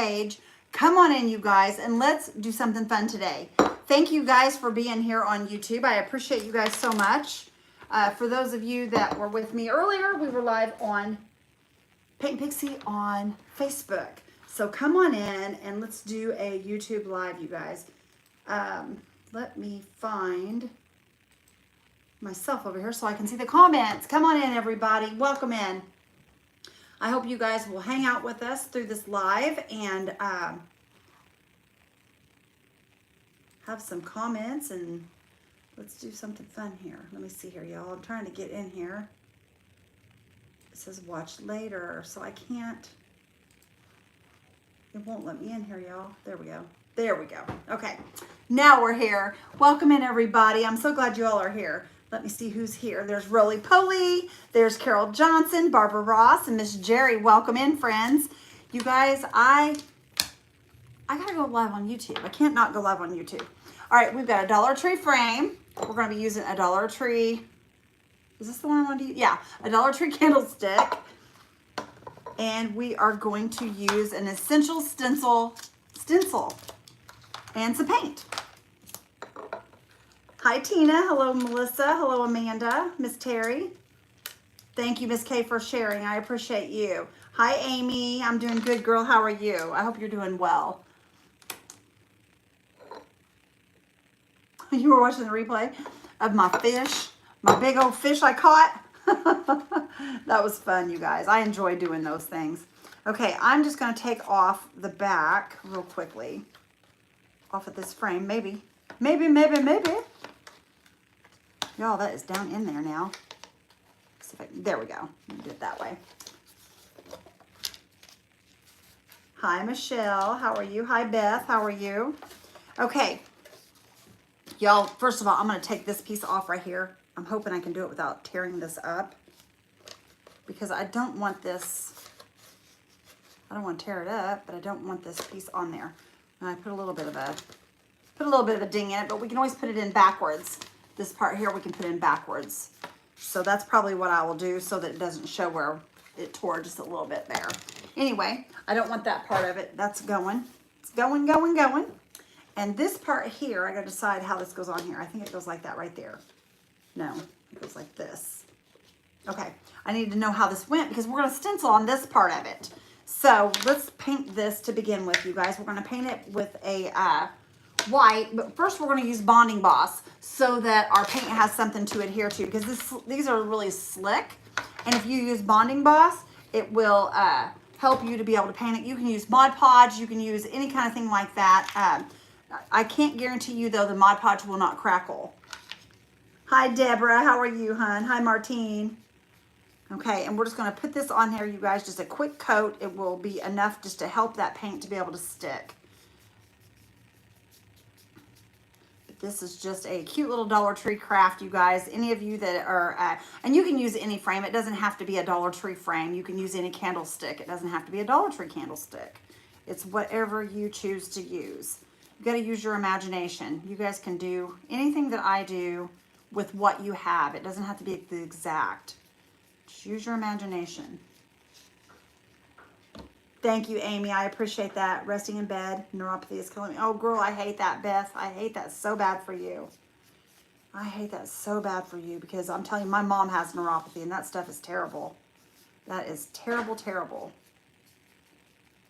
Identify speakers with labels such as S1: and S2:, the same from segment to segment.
S1: page. Come on in, you guys, and let's do something fun today. Thank you guys for being here on YouTube. I appreciate you guys so much. For those of you that were with me earlier, we were live on Paint Pixie on Facebook. So come on in and let's do a YouTube live, you guys. Let me find myself over here so I can see the comments. Come on in, everybody. Welcome in. I hope you guys will hang out with us through this live and have some comments, and let's do something fun here. Let me see here, y'all. I'm trying to get in here. It says watch later, so I can't. It won't let me in here, y'all. There we go. There we go. Okay, now we're here. Welcome in, everybody. I'm so glad you all are here. Let me see who's here. There's Roly Poly, there's Carol Johnson, Barbara Ross, and Miss Jerry. Welcome in, friends. You guys, I gotta go live on YouTube. I can't not go live on YouTube. All right, we've got a Dollar Tree frame. We're gonna be using a Dollar Tree. Is this the one I want to use? Yeah, a Dollar Tree candlestick. And we are going to use an essential stencil and some paint. Hi, Tina. Hello, Melissa. Hello, Amanda. Miss Terry. Thank you, Miss Kay, for sharing. I appreciate you. Hi, Amy. I'm doing good, girl. How are you? I hope you're doing well. You were watching the replay of my fish, my big old fish I caught. That was fun, you guys. I enjoy doing those things. Okay, I'm just going to take off the back real quickly. Off of this frame, maybe. Y'all, that is down in there now. See if there we go. Do it that way. Hi, Michelle. How are you? Hi, Beth. How are you? Okay. Y'all, first of all, I'm going to take this piece off right here. I'm hoping I can do it without tearing this up, because I don't want this, I don't want to tear it up, but I don't want this piece on there. And I put a little bit of a ding in it, but we can always put it in backwards. This part here, we can put in backwards. So that's probably what I will do so that it doesn't show where it tore just a little bit there. Anyway, I don't want that part of it. That's going. It's going. And this part here, I got to decide how this goes on here. I think it goes like that right there. No, it goes like this. Okay, I need to know how this went because we're going to stencil on this part of it. So let's paint this to begin with, you guys. We're going to paint it with a white, but first we're going to use Bonding Boss so that our paint has something to adhere to, because these are really slick. And if you use Bonding Boss, it will help you to be able to paint it. You can use Mod Podge. You can use any kind of thing like that. I can't guarantee you, though, the Mod Podge will not crackle. Hi, Deborah. How are you, hon? Hi, Martine. Okay, and we're just going to put this on here, you guys. Just a quick coat. It will be enough just to help that paint to be able to stick. But this is just a cute little Dollar Tree craft, you guys. Any of you that are, and you can use any frame. It doesn't have to be a Dollar Tree frame. You can use any candlestick. It doesn't have to be a Dollar Tree candlestick. It's whatever you choose to use. You got to use your imagination. You guys can do anything that I do with what you have. It doesn't have to be the exact. Just use your imagination. Thank you, Amy. I appreciate that. Resting in bed, neuropathy is killing me. Oh, girl, I hate that, Beth. I hate that so bad for you. I hate that so bad for you, because I'm telling you, my mom has neuropathy, and that stuff is terrible. That is terrible, terrible.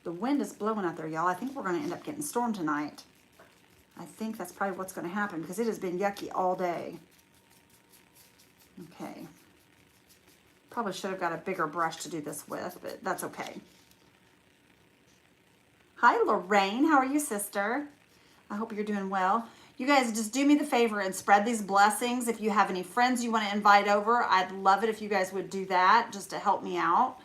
S1: The wind is blowing out there, y'all. I think we're going to end up getting storm tonight. I think that's probably what's going to happen, because it has been yucky all day. Okay. Probably should have got a bigger brush to do this with, but that's okay. Hi, Lorraine. How are you, sister? I hope you're doing well. You guys, just do me the favor and spread these blessings. If you have any friends you want to invite over, I'd love it if you guys would do that just to help me out.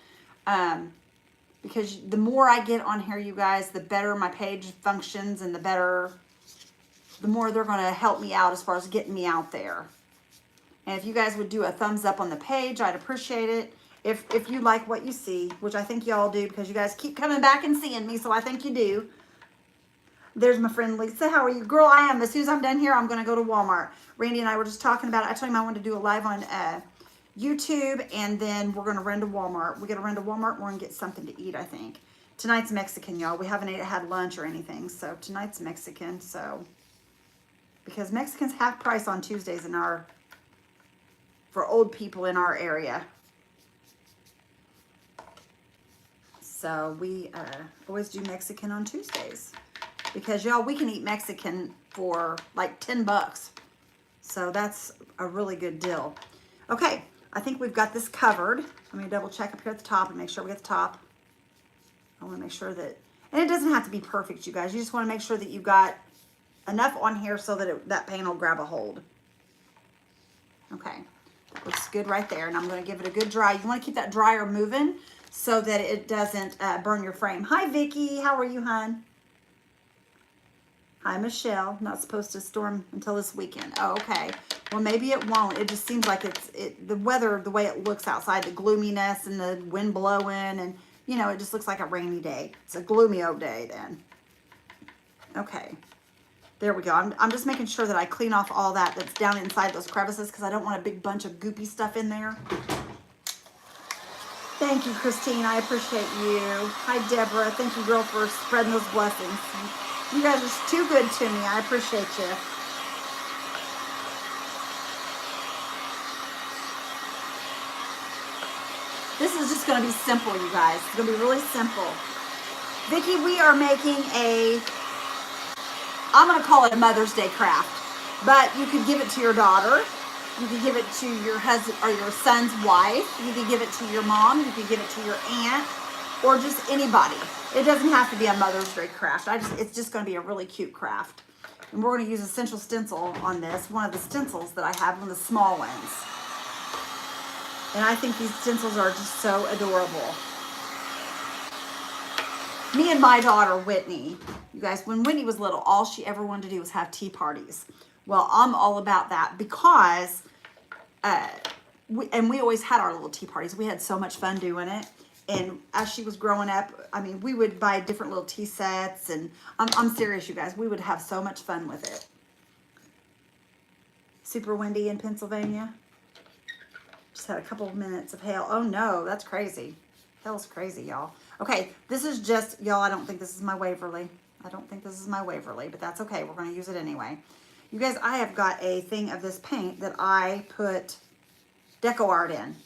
S1: Because the more I get on here, you guys, the better my page functions, and the more they're going to help me out as far as getting me out there. And if you guys would do a thumbs up on the page, I'd appreciate it. If you like what you see, which I think y'all do, because you guys keep coming back and seeing me, so I think you do. There's my friend Lisa. How are you? Girl, I am. As soon as I'm done here, I'm going to go to Walmart. Randy and I were just talking about it. I told him I wanted to do a live on YouTube, and then we're going to run to Walmart. We're going to run to Walmart, and we're going to get something to eat, I think. Tonight's Mexican, y'all. We haven't had lunch or anything, so tonight's Mexican. So because Mexicans half price on Tuesdays in our, for old people in our area. So we always do Mexican on Tuesdays because y'all, we can eat Mexican for like 10 bucks. So that's a really good deal. Okay, I think we've got this covered. Let me double check up here at the top and make sure we get the top. I want to make sure that, and it doesn't have to be perfect, you guys. You just want to make sure that you've got enough on here so that that paint will grab a hold. Okay, that looks good right there. And I'm going to give it a good dry. You want to keep that dryer moving so that it doesn't burn your frame. Hi, Vicky. How are you, hon? Hi, Michelle. Not supposed to storm until this weekend. Oh, okay. Well, maybe it won't. It just seems like the weather, the way it looks outside, the gloominess and the wind blowing, and, you know, it just looks like a rainy day. It's a gloomy old day then. Okay. There we go. I'm just making sure that I clean off all that's down inside those crevices because I don't want a big bunch of goopy stuff in there. Thank you, Christine. I appreciate you. Hi, Deborah. Thank you, girl, for spreading those blessings. You guys are too good to me. I appreciate you. This is just going to be simple, you guys. It's going to be really simple. Vicki, we are making I'm going to call it a Mother's Day craft, but you could give it to your daughter. You could give it to your husband or your son's wife. You could give it to your mom. You could give it to your aunt or just anybody. It doesn't have to be a Mother's Day craft. It's just going to be a really cute craft. And we're going to use a stencil on this. One of the stencils that I have, one of the small ones. And I think these stencils are just so adorable. Me and my daughter, Whitney, you guys, when Whitney was little, all she ever wanted to do was have tea parties. Well, I'm all about that because, we always had our little tea parties. We had so much fun doing it. And as she was growing up, I mean, we would buy different little tea sets. And I'm serious, you guys. We would have so much fun with it. Super windy in Pennsylvania. Just had a couple of minutes of hail. Oh, no, that's crazy. Hell's crazy, y'all. Okay, this is just, y'all, I don't think this is my Waverly. I don't think this is my Waverly, but that's okay. We're going to use it anyway. You guys, I have got a thing of this paint that I put deco art in.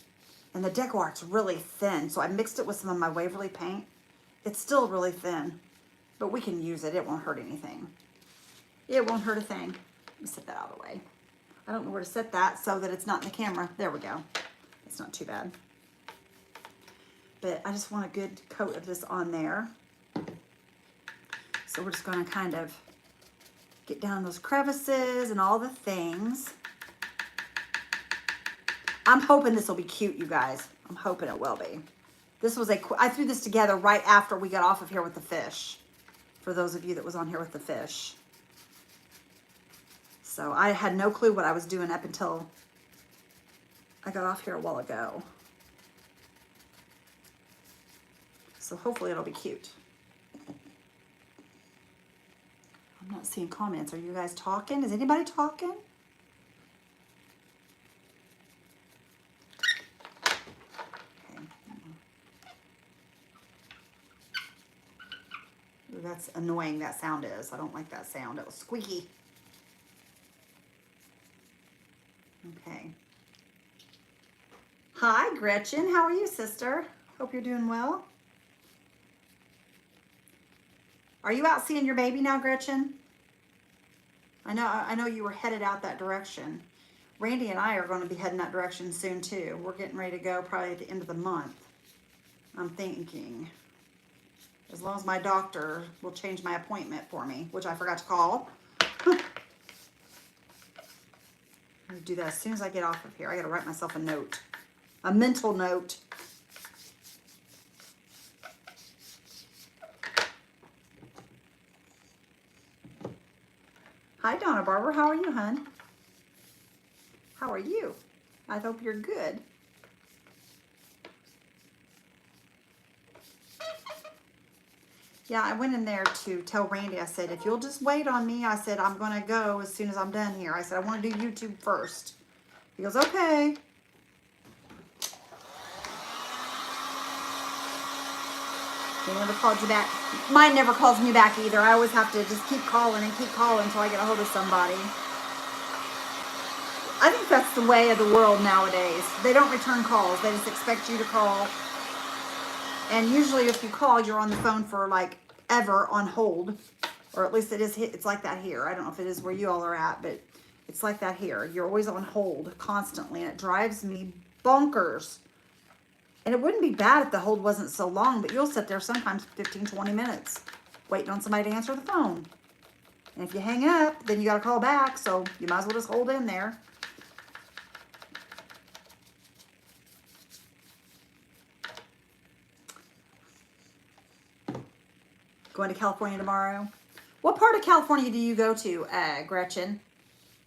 S1: And the deco art's really thin, so I mixed it with some of my Waverly paint. It's still really thin, but we can use it. It won't hurt anything. It won't hurt a thing. Let me set that out of the way. I don't know where to set that so that it's not in the camera. There we go. It's not too bad. But I just want a good coat of this on there. So we're just going to kind of get down those crevices and all the things. I'm hoping this will be cute, you guys. I'm hoping it will be. This was I threw this together right after we got off of here with the fish. For those of you that was on here with the fish. So I had no clue what I was doing up until I got off here a while ago. So hopefully it'll be cute. I'm not seeing comments. Are you guys talking? Is anybody talking? Okay. Ooh, that's annoying, that sound is. I don't like that sound. It was squeaky. Okay. Hi, Gretchen. How are you, sister? Hope you're doing well. Are you out seeing your baby now, Gretchen? I know you were headed out that direction. Randy and I are going to be heading that direction soon too. We're getting ready to go probably at the end of the month. I'm thinking. As long as my doctor will change my appointment for me, which I forgot to call. I'm going to do that as soon as I get off of here. I got to write myself a note. A mental note. Hi, Donna Barber. How are you, hon? How are you? I hope you're good. Yeah, I went in there to tell Randy, I said, if you'll just wait on me, I said, I'm going to go as soon as I'm done here. I said, I want to do YouTube first. He goes, okay. They never called you back. Mine never calls me back either. I always have to just keep calling until I get a hold of somebody. I think that's the way of the world nowadays. They don't return calls. They just expect you to call. And usually if you call, you're on the phone for like ever on hold. Or at least it's like that here. I don't know if it is where you all are at, but it's like that here. You're always on hold constantly, and it drives me bonkers. And it wouldn't be bad if the hold wasn't so long, but you'll sit there sometimes 15, 20 minutes waiting on somebody to answer the phone. And if you hang up, then you got to call back, so you might as well just hold in there. Going to California tomorrow. What part of California do you go to, Gretchen?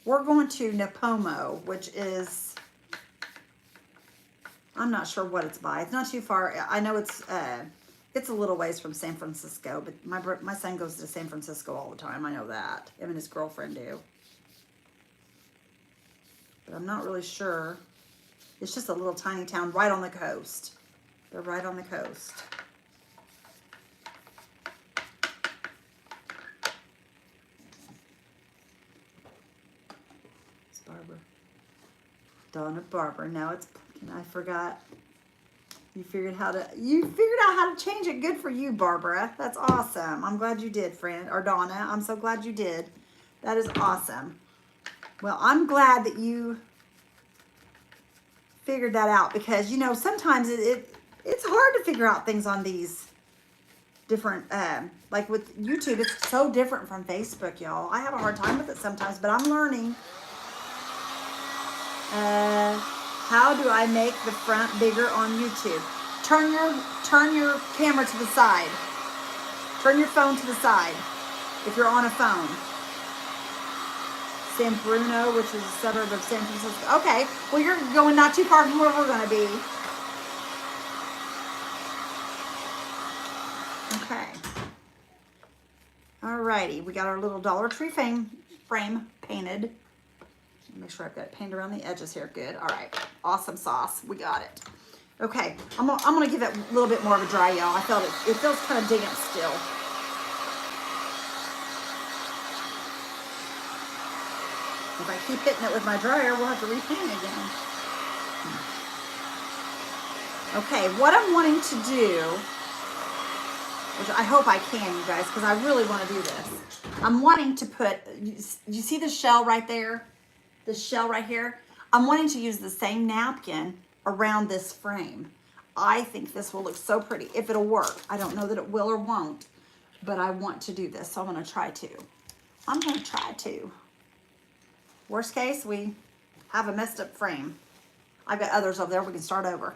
S1: We're going to Nipomo, which is, I'm not sure what it's by. It's not too far. I know it's a little ways from San Francisco, but my son goes to San Francisco all the time. I know that. Him and his girlfriend do. But I'm not really sure. It's just a little tiny town right on the coast. They're right on the coast. Barbara. Donna Barbara. Now it's, I forgot. You figured out how to change it. Good for you, Barbara. That's awesome. I'm glad you did, friend. Or Donna. I'm so glad you did. That is awesome. Well, I'm glad that you figured that out, because, you know, sometimes it's hard to figure out things on these different, like with YouTube, it's so different from Facebook, y'all. I have a hard time with it sometimes, but I'm learning. How do I make the front bigger on YouTube? Turn your camera to the side. Turn your phone to the side if you're on a phone. San Bruno, which is a suburb of San Francisco. Okay, well, you're going not too far from where we're going to be. Okay. Alrighty, we got our little Dollar Tree frame painted. Make sure I've got it painted around the edges here. Good. All right. Awesome sauce. We got it. Okay. I'm gonna give it a little bit more of a dry, y'all. I felt it feels kind of damp still. If I keep hitting it with my dryer, we'll have to repaint again. Okay. What I'm wanting to do, which I hope I can, you guys, because I really want to do this. I'm wanting to put, you see the shell right there? This shell right here, I'm wanting to use the same napkin around this frame. I think this will look so pretty if it'll work. I don't know that it will or won't, but I want to do this, so I'm going to try to. I'm going to try to. Worst case, we have a messed up frame. I've got others over there. We can start over.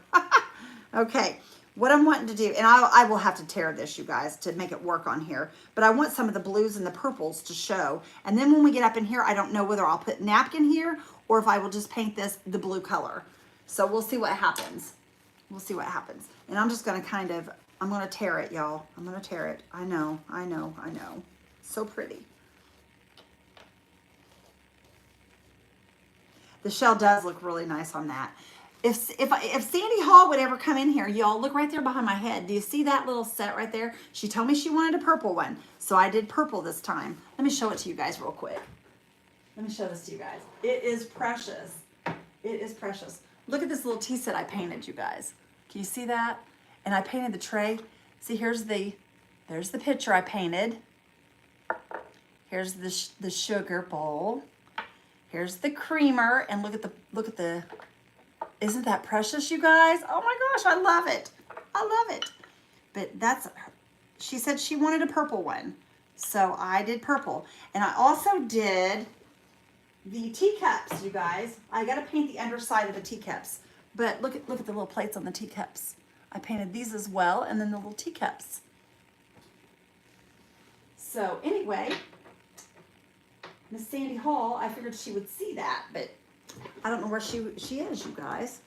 S1: Okay, what I'm wanting to do, and I will have to tear this, you guys, to make it work on here, but I want some of the blues and the purples to show. And then when we get up in here, I don't know whether I'll put napkin here or if I will just paint this the blue color. So we'll see what happens. We'll see what happens. And I'm just going to kind of, I'm going to tear it, y'all. I'm going to tear it. I know. So pretty. The shell does look really nice on that. If Sandy Hall would ever come in here, y'all, look right there behind my head. Do you see that little set right there? She told me she wanted a purple one, so I did purple this time. Let me show it to you guys real quick. Let me show this to you guys. It is precious. It is precious. Look at this little tea set I painted, you guys. Can you see that? And I painted the tray. See, there's the picture I painted. Here's the sugar bowl. Here's the creamer, and look at the. Isn't that precious, you guys? Oh my gosh, I love it. I love it. But she said she wanted a purple one. So I did purple. And I also did the teacups, you guys. I got to paint the underside of the teacups. But look at the little plates on the teacups. I painted these as well, and then the little teacups. So anyway, Miss Sandy Hall, I figured she would see that, but I don't know where she is, you guys.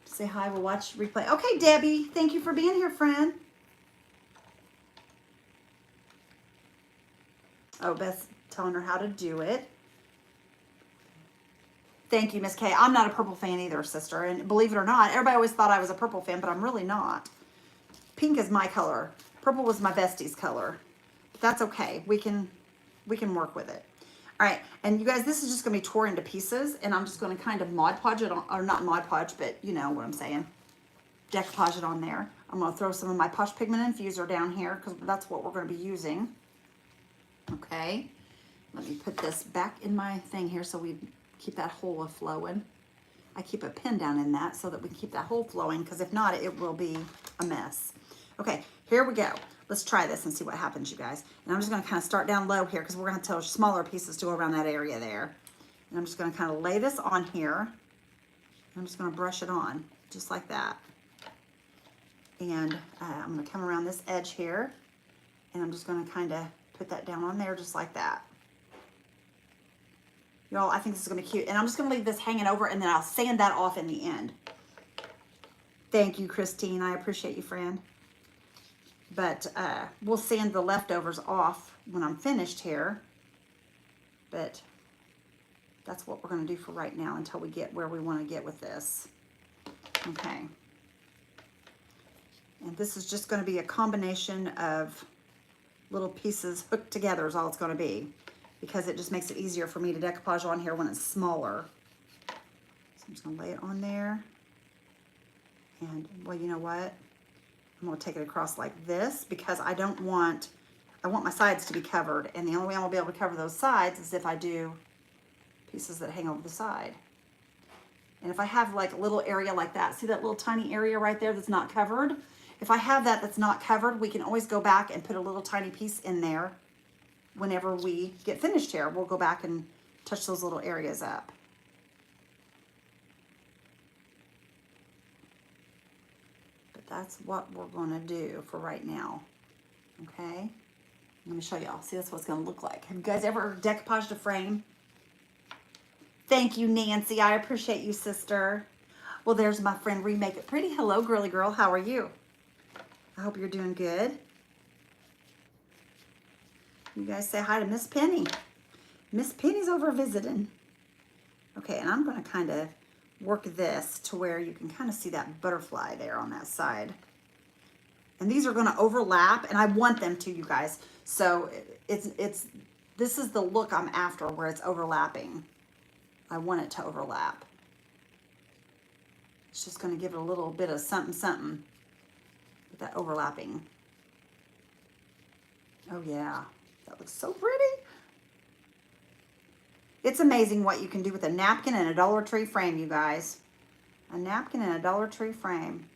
S1: Say hi, we'll watch replay. Okay, Debbie, thank you for being here, friend. Oh, Beth's telling her how to do it. Thank you, Miss Kay. I'm not a purple fan either, sister. And believe it or not, everybody always thought I was a purple fan, but I'm really not. Pink is my color. Purple was my bestie's color. But that's okay. We can work with it. All right, and you guys, this is just gonna be tore into pieces, and I'm just gonna kind of Mod Podge it on, or not Mod Podge, but you know what I'm saying. Decoupage it on there. I'm gonna throw some of my Posh Pigment Infuser down here because that's what we're gonna be using. Okay, let me put this back in my thing here so we keep that hole flowing. I keep a pin down in that so that we can keep that hole flowing, because if not, it will be a mess. Okay, here we go. Let's try this and see what happens, you guys. And I'm just gonna kind of start down low here because we're gonna tell smaller pieces to go around that area there. And I'm just gonna kind of lay this on here. I'm just gonna brush it on, just like that. And I'm gonna come around this edge here, and I'm just gonna kind of put that down on there just like that. Y'all, I think this is gonna be cute. And I'm just gonna leave this hanging over, and then I'll sand that off in the end. Thank you, Christine. I appreciate you, friend. But we'll sand the leftovers off when I'm finished here. But that's what we're going to do for right now until we get where we want to get with this. Okay. And this is just going to be a combination of little pieces hooked together is all it's going to be, because it just makes it easier for me to decoupage on here when it's smaller. So I'm just going to lay it on there. And, well, you know what? I'm going to take it across like this because I want my sides to be covered. And the only way I'm going to be able to cover those sides is if I do pieces that hang over the side. And if I have like a little area like that, see that little tiny area right there that's not covered? If I have that that's not covered, we can always go back and put a little tiny piece in there whenever we get finished here. We'll go back and touch those little areas up. That's what we're going to do for right now. Okay, let me show y'all. See, that's what it's going to look like. Have you guys ever decoupaged a frame? Thank you, Nancy. I appreciate you, sister. Well, there's my friend Remake It Pretty. Hello, girly girl. How are you? I hope you're doing good. You guys say hi to Miss Penny. Miss Penny's over visiting. Okay, and I'm going to kind of work this to where you can kind of see that butterfly there on that side. And these are going to overlap, and I want them to, you guys. So this is the look I'm after, where it's overlapping. I want it to overlap. It's just going to give it a little bit of something, something with that overlapping. Oh yeah, that looks so pretty. It's amazing what you can do with a napkin and a Dollar Tree frame, you guys. A napkin and a Dollar Tree frame.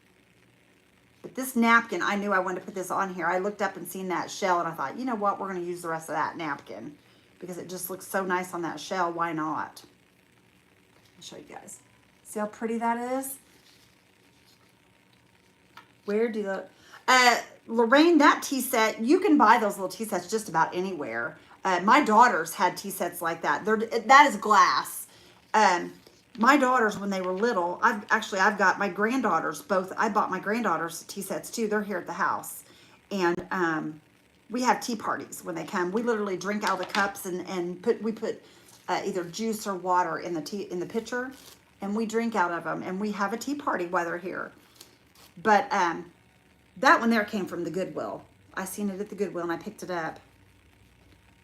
S1: But this napkin, I knew I wanted to put this on here. I looked up and seen that shell, and I thought, you know what? We're going to use the rest of that napkin because it just looks so nice on that shell. Why not? I'll show you guys. See how pretty that is? Where do the... Lorraine, that tea set, you can buy those little tea sets just about anywhere. My daughters had tea sets like that. That is glass. My daughters, when they were little, I've got my granddaughters both. I bought my granddaughters tea sets too. They're here at the house, and we have tea parties when they come. We literally drink out of the cups and put either juice or water in the pitcher, and we drink out of them, and we have a tea party while they're here. But that one there came from the Goodwill. I seen it at the Goodwill and I picked it up.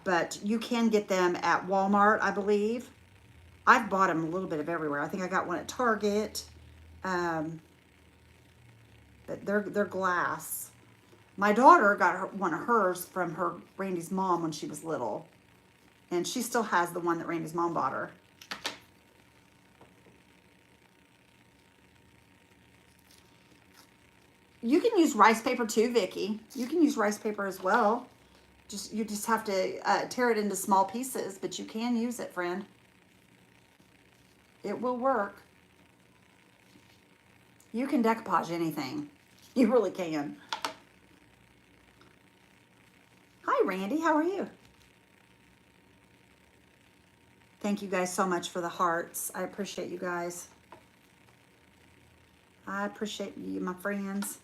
S1: But you can get them at Walmart, I believe. I've bought them a little bit of everywhere. I think I got one at Target. But they're glass. My daughter got one of hers from Randy's mom when she was little. And she still has the one that Randy's mom bought her. You can use rice paper too, Vicki. You can use rice paper as well. You just have to tear it into small pieces, but you can use it, friend. It will work. You can decoupage anything. You really can. Hi, Randy. How are you? Thank you guys so much for the hearts. I appreciate you guys. I appreciate you, my friends.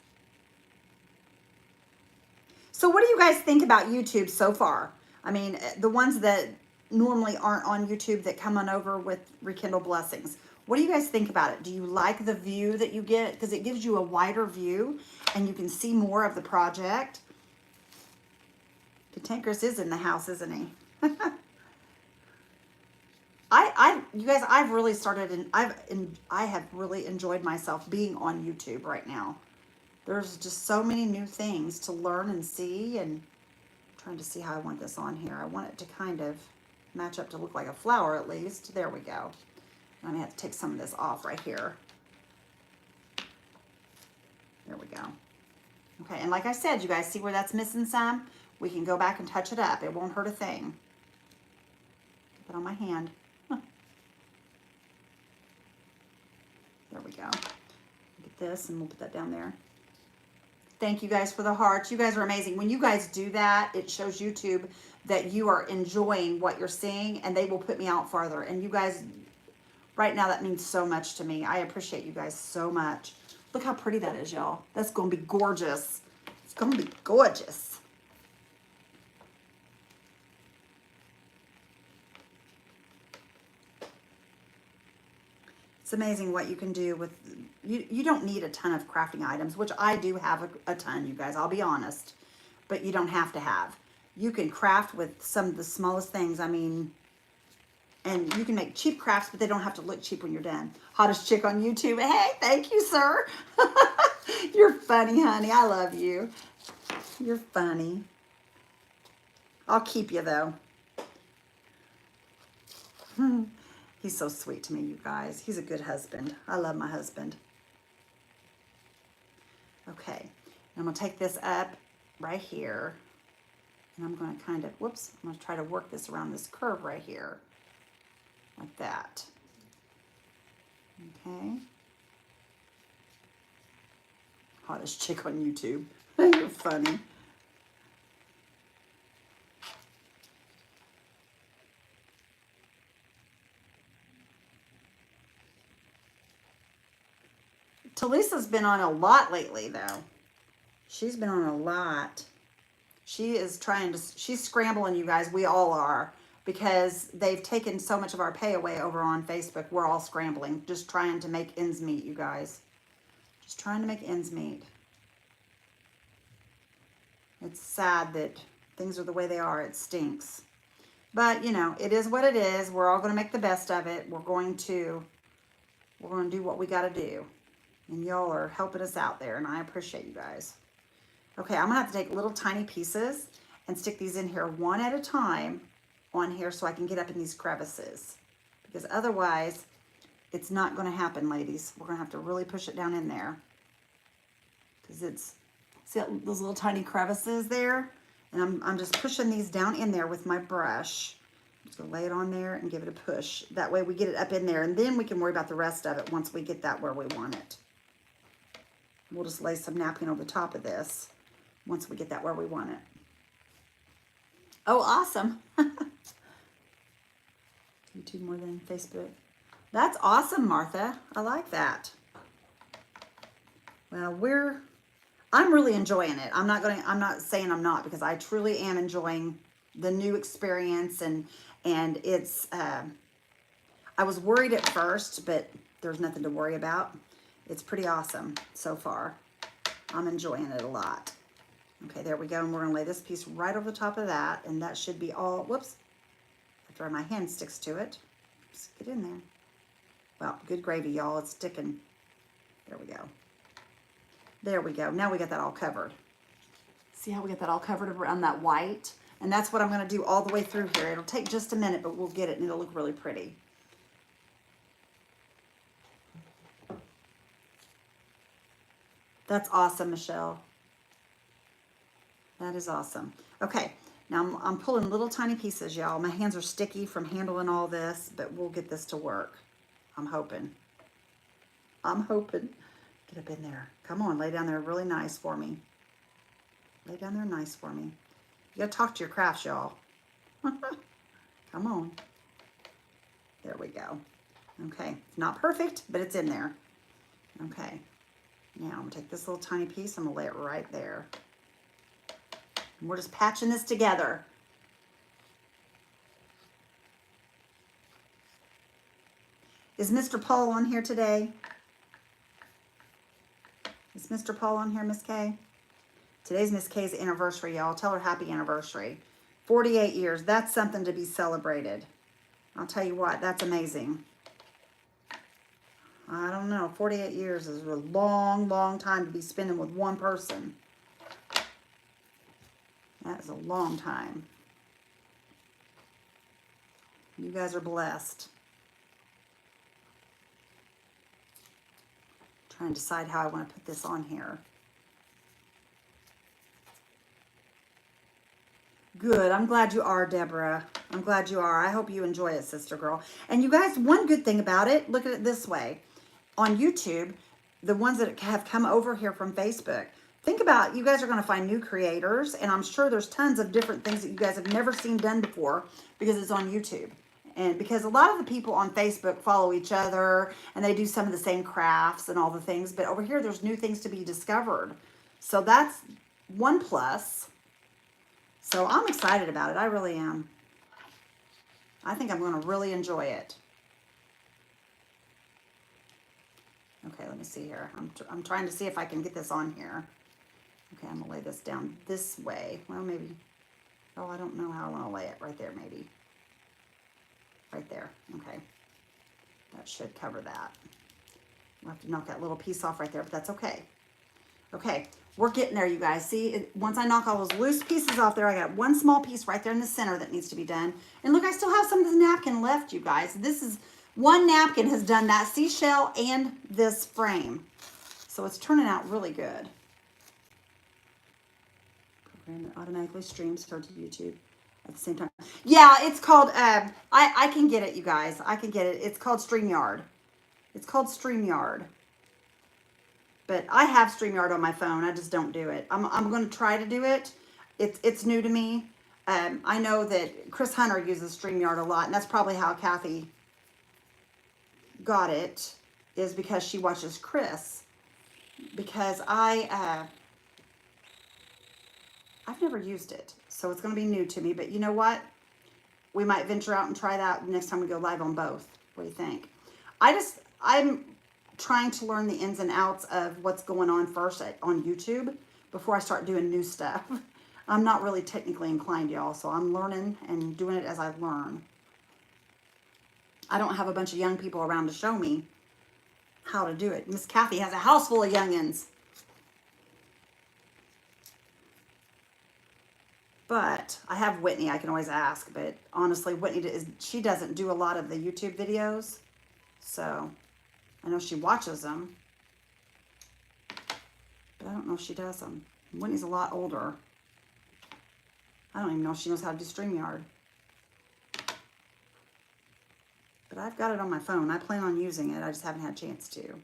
S1: So what do you guys think about YouTube so far? I mean, the ones that normally aren't on YouTube that come on over with Rekindle Blessings. What do you guys think about it? Do you like the view that you get? Because it gives you a wider view and you can see more of the project. Cantankerous is in the house, isn't he? You guys, I've really started and I have really enjoyed myself being on YouTube right now. There's just so many new things to learn and see, and I'm trying to see how I want this on here. I want it to kind of match up to look like a flower at least. There we go. I'm gonna have to take some of this off right here. There we go. Okay, and like I said, you guys see where that's missing some? We can go back and touch it up. It won't hurt a thing. Put it on my hand. Huh. There we go. Get this and we'll put that down there. Thank you guys for the hearts. You guys are amazing. When you guys do that, it shows YouTube that you are enjoying what you're seeing, and they will put me out farther. And you guys, right now, that means so much to me. I appreciate you guys so much. Look how pretty that is, y'all. That's going to be gorgeous. It's going to be gorgeous. It's amazing what you can do with, you don't need a ton of crafting items, which I do have a ton, you guys, I'll be honest, but you don't have to have. You can craft with some of the smallest things, I mean, and you can make cheap crafts, but they don't have to look cheap when you're done. Hottest chick on YouTube, hey, thank you, sir. You're funny, honey, I love you. You're funny. I'll keep you, though. He's so sweet to me, you guys. He's a good husband. I love my husband. Okay, I'm going to take this up right here. And I'm going to kind of, whoops, I'm going to try to work this around this curve right here. Like that. Okay. Hottest chick on YouTube. You're funny. Talisa's been on a lot lately, though. She's been on a lot. She is trying to, she's scrambling, you guys. We all are, because they've taken so much of our pay away over on Facebook. We're all scrambling, just trying to make ends meet, you guys. Just trying to make ends meet. It's sad that things are the way they are. It stinks. But, you know, it is what it is. We're all going to make the best of it. We're going to do what we got to do. And y'all are helping us out there, and I appreciate you guys. Okay, I'm going to have to take little tiny pieces and stick these in here one at a time on here so I can get up in these crevices. Because otherwise, it's not going to happen, ladies. We're going to have to really push it down in there. Because it's, see those little tiny crevices there? And I'm just pushing these down in there with my brush. I'm just going to lay it on there and give it a push. That way we get it up in there, and then we can worry about the rest of it once we get that where we want it. We'll just lay some napkin over the top of this once we get that where we want it. Oh, awesome. YouTube more than Facebook. That's awesome, Martha. I like that. Well, I'm really enjoying it. I'm not saying I'm not, because I truly am enjoying the new experience, and it's, I was worried at first, but there's nothing to worry about. It's pretty awesome so far. I'm enjoying it a lot. Okay, there we go. And we're going to lay this piece right over the top of that. And that should be all, whoops, after my hand sticks to it. Just get in there. Well, good gravy, y'all. It's sticking. There we go. There we go. Now we got that all covered. See how we got that all covered around that white? And that's what I'm going to do all the way through here. It'll take just a minute, but we'll get it and it'll look really pretty. That's awesome, Michelle. That is awesome. Okay, now I'm pulling little tiny pieces, y'all. My hands are sticky from handling all this, but we'll get this to work. I'm hoping. I'm hoping. Get up in there. Come on, lay down there really nice for me. Lay down there nice for me. You gotta talk to your crafts, y'all. Come on. There we go. Okay, it's not perfect, but it's in there. Okay. Now, I'm going to take this little tiny piece, I'm going to lay it right there. And we're just patching this together. Is Mr. Paul on here today? Is Mr. Paul on here, Miss Kay? Today's Miss Kay's anniversary, y'all. Tell her happy anniversary. 48 years. That's something to be celebrated. I'll tell you what, that's amazing. I don't know. 48 years is a long, long time to be spending with one person. That is a long time. You guys are blessed. Trying to decide how I want to put this on here. Good. I'm glad you are, Deborah. I'm glad you are. I hope you enjoy it, sister girl. And you guys, one good thing about it, look at it this way. On YouTube, the ones that have come over here from Facebook, think about, you guys are going to find new creators, and I'm sure there's tons of different things that you guys have never seen done before because it's on YouTube. And because a lot of the people on Facebook follow each other and they do some of the same crafts and all the things, but over here there's new things to be discovered. So that's one plus. So I'm excited about it. I really am. I think I'm going to really enjoy it. Okay, let me see here. I'm trying to see if I can get this on here. Okay, I'm going to lay this down this way. Well, maybe. Oh, I don't know how I want to lay it. Right there, maybe. Right there. Okay. That should cover that. I'll have to knock that little piece off right there, but that's okay. Okay, we're getting there, you guys. See, once I knock all those loose pieces off there, I got one small piece right there in the center that needs to be done. And look, I still have some of this napkin left, you guys. This is, one napkin has done that seashell and this frame. So it's turning out really good. Program that automatically streams her to YouTube at the same time. Yeah, it's called, I can get it, you guys. I can get it. It's called StreamYard. It's called StreamYard. But I have StreamYard on my phone. I just don't do it. I'm going to try to do it. It's new to me. I know that Chris Hunter uses StreamYard a lot, and that's probably how Kathy got it, is because she watches Chris. Because I've never used it, so it's going to be new to me. But you know what? We might venture out and try that next time we go live on both. What do you think? I'm trying to learn the ins and outs of what's going on first on YouTube before I start doing new stuff. I'm not really technically inclined, y'all, so I'm learning and doing it as I learn. I don't have a bunch of young people around to show me how to do it. Miss Kathy has a house full of youngins. But I have Whitney I can always ask, but honestly, Whitney, she doesn't do a lot of the YouTube videos, so I know she watches them, but I don't know if she does them. Whitney's a lot older. I don't even know if she knows how to do StreamYard. But I've got it on my phone. I plan on using it. I just haven't had a chance to.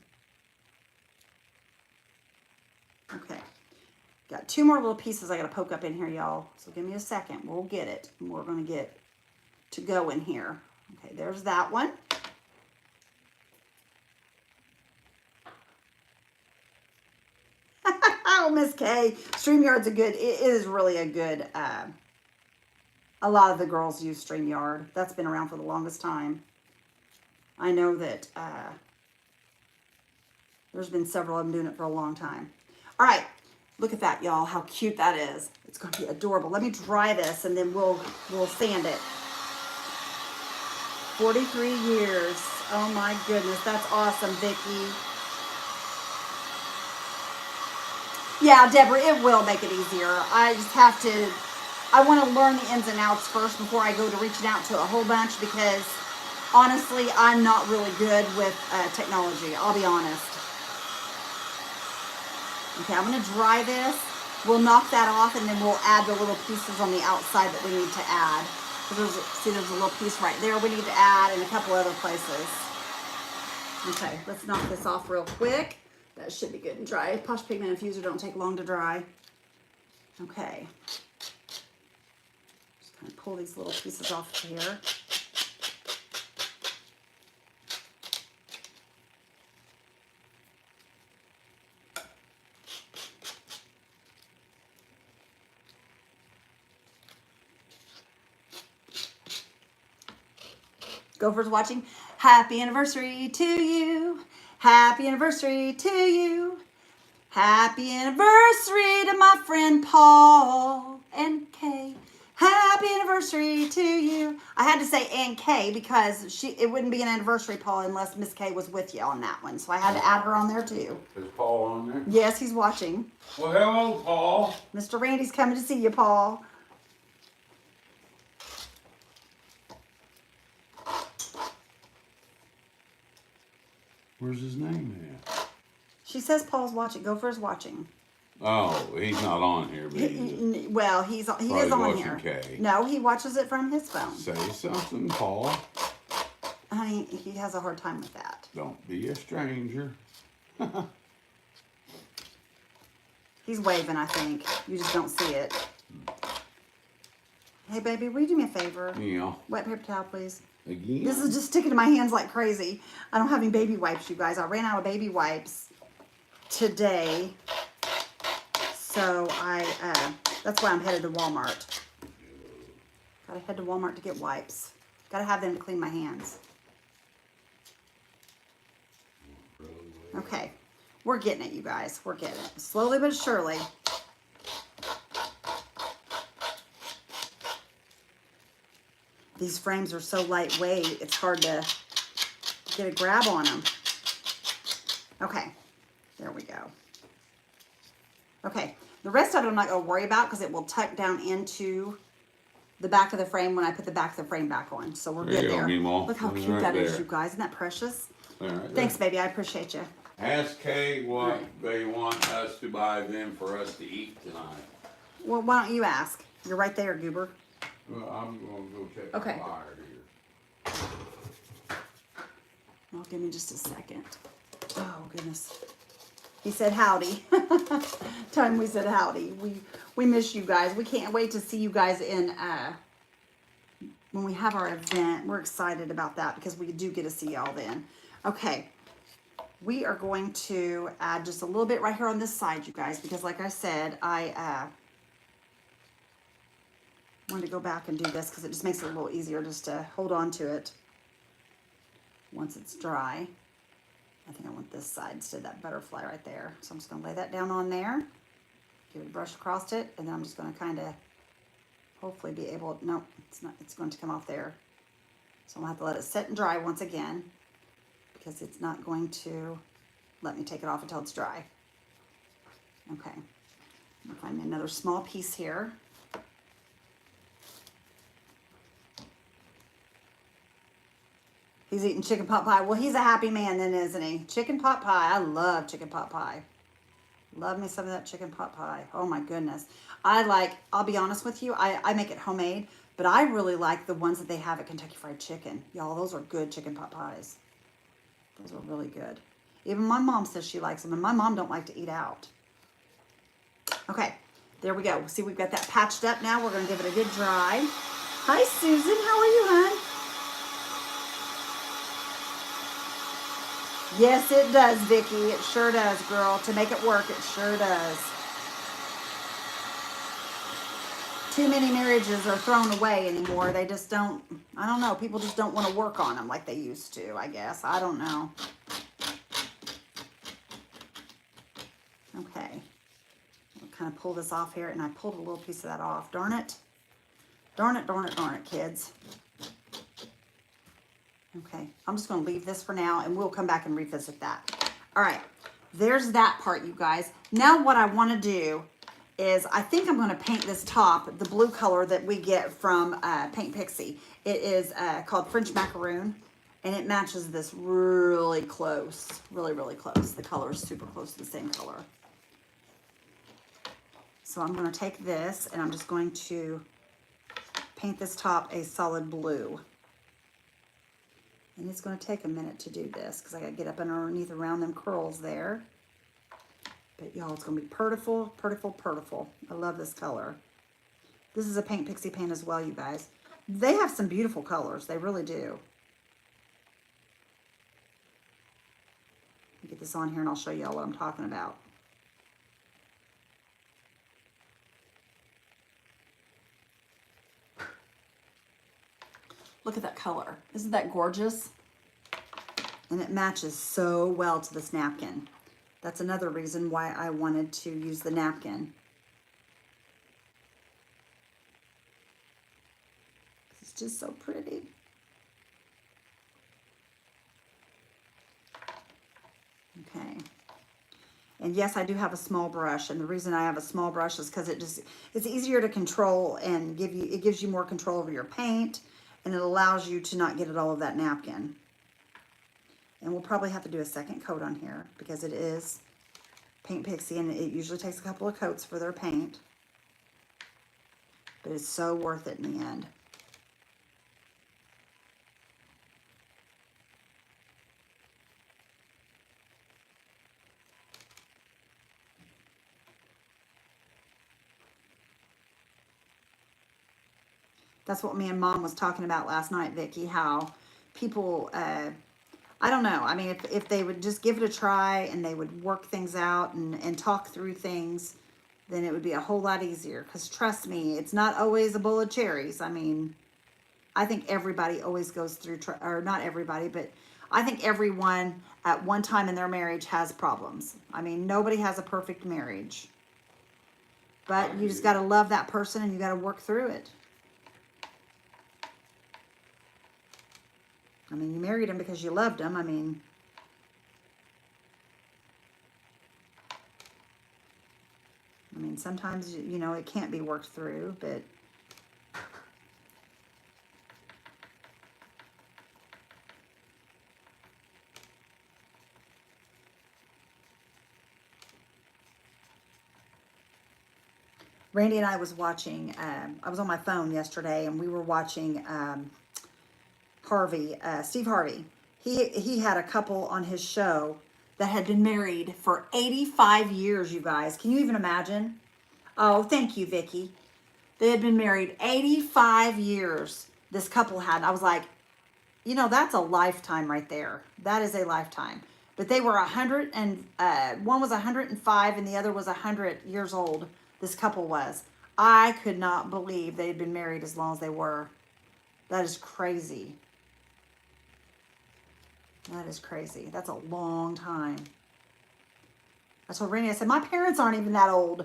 S1: Okay. Got two more little pieces I got to poke up in here, y'all. So give me a second. We'll get it. And we're going to get to go in here. Okay, there's that one. Oh, Miss K, StreamYard's it is really a good, a lot of the girls use StreamYard. That's been around for the longest time. I know that there's been several of them doing it for a long time. All right, look at that, y'all, how cute that is. It's going to be adorable. Let me dry this, and then we'll sand it. 43 years. Oh, my goodness. That's awesome, Vicki. Yeah, Deborah, it will make it easier. I just have to, I want to learn the ins and outs first before I go to reaching out to a whole bunch, because honestly, I'm not really good with technology. I'll be honest. Okay, I'm going to dry this. We'll knock that off, and then we'll add the little pieces on the outside that we need to add. See, there's a little piece right there we need to add, and a couple other places. Okay, let's knock this off real quick. That should be good and dry. Posh Pigment Infuser don't take long to dry. Okay. Just kind of pull these little pieces off here. Gophers watching. Happy anniversary to you. Happy anniversary to you. Happy anniversary to my friend Paul and Kay. Happy anniversary to you. I had to say and Kay because it wouldn't be an anniversary, Paul, unless Miss Kay was with you on that one. So I had to add her on there too.
S2: Is Paul on there?
S1: Yes, he's watching.
S2: Well, hello, Paul.
S1: Mr. Randy's coming to see you, Paul.
S2: Where's his name at?
S1: She says Paul's watching. Gopher's watching.
S2: Oh, he's not on here, but
S1: Well, he is on here.
S2: Kay.
S1: No, he watches it from his phone.
S2: Say something, Paul.
S1: Honey, he has a hard time with that.
S2: Don't be a stranger.
S1: He's waving, I think. You just don't see it. Hey, baby, will you do me a favor?
S2: Yeah.
S1: Wet paper towel, please.
S2: Again?
S1: This is just sticking to my hands like crazy. I don't have any baby wipes, you guys. I ran out of baby wipes today. So that's why I'm headed to Walmart. Gotta head to Walmart to get wipes. Gotta have them to clean my hands. Okay, we're getting it, you guys. We're getting it. Slowly but surely. These frames are so lightweight, it's hard to get a grab on them. Okay, there we go. Okay, the rest of it I'm not going to worry about because it will tuck down into the back of the frame when I put the back of the frame back on. So we're good there. Look how cute that is, you guys. Isn't that precious? Thanks, baby. I appreciate you.
S2: Ask Kay what they want us to buy them for us to eat tonight.
S1: Well, why don't you ask? You're right there, Goober.
S2: Well, I'm going to go check
S1: Okay.
S2: the fire here.
S1: Well, give me just a second. Oh, goodness. He said howdy. Tell him we said howdy. We miss you guys. We can't wait to see you guys in when we have our event. We're excited about that because we do get to see y'all then. Okay. We are going to add just a little bit right here on this side, you guys, because like I said, I wanted to go back and do this because it just makes it a little easier just to hold on to it once it's dry. I think I want this side instead of that butterfly right there. So I'm just going to lay that down on there, give it a brush across it, and then I'm just going to kind of hopefully be able, no, it's not, it's going to come off there. So I'm going to have to let it set and dry once again because it's not going to let me take it off until it's dry. Okay, I'm going to find me another small piece here. He's eating chicken pot pie. Well, he's a happy man then, isn't he? Chicken pot pie. I love chicken pot pie. Love me some of that chicken pot pie. Oh my goodness. I'll be honest with you, I make it homemade, but I really like the ones that they have at Kentucky Fried Chicken. Y'all, those are good chicken pot pies. Those are really good. Even my mom says she likes them, and my mom don't like to eat out. Okay, there we go. See, we've got that patched up now. We're going to give it a good dry. Hi, Susan. How are you, hon? Yes, it does, Vicki. It sure does, girl. To make it work, it sure does. Too many marriages are thrown away anymore. They just don't, I don't know. People just don't want to work on them like they used to, I guess. I don't know. Okay. I'll kind of pull this off here, and I pulled a little piece of that off. Darn it. Darn it, darn it, darn it, kids. Okay, I'm just going to leave this for now, and we'll come back and revisit that. All right, there's that part, you guys. Now what I want to do is I think I'm going to paint this top, the blue color that we get from Paint Pixie. It is called French Macaroon, and it matches this really close, really, really close. The color is super close to the same color. So I'm going to take this, and I'm just going to paint this top a solid blue. And it's going to take a minute to do this because I got to get up underneath around them curls there. But y'all, it's going to be purtiful, purtiful, purtiful. I love this color. This is a Paint Pixie paint as well, you guys. They have some beautiful colors. They really do. Let me get this on here and I'll show y'all what I'm talking about. Look at that color. Isn't that gorgeous? And it matches so well to this napkin. That's another reason why I wanted to use the napkin. It's just so pretty. Okay. And yes, I do have a small brush, and the reason I have a small brush is because it's easier to control and it gives you more control over your paint, and it allows you to not get it all of that napkin. And we'll probably have to do a second coat on here because it is Paint Pixie, and it usually takes a couple of coats for their paint. But it's so worth it in the end. That's what me and Mom was talking about last night, Vicki, how people, I don't know. I mean, if they would just give it a try and they would work things out and talk through things, then it would be a whole lot easier. Because trust me, it's not always a bowl of cherries. I mean, I think everybody always goes through, or not everybody, but I think everyone at one time in their marriage has problems. I mean, nobody has a perfect marriage. But you just got to love that person and you got to work through it. I mean, you married him because you loved him. I mean, sometimes, you know, it can't be worked through, but Randy and I was watching, I was on my phone yesterday and we were watching Steve Harvey. He had a couple on his show that had been married for 85 years, you guys. Can you even imagine? Oh, thank you, Vicki. They had been married 85 years. This couple had. I was like, you know, that's a lifetime right there. That is a lifetime. But they were 100 and one was 105 and the other was 100 years old. This couple was. I could not believe they had been married as long as they were. That is crazy. That is crazy. That's a long time. I told Randy, I said, my parents aren't even that old.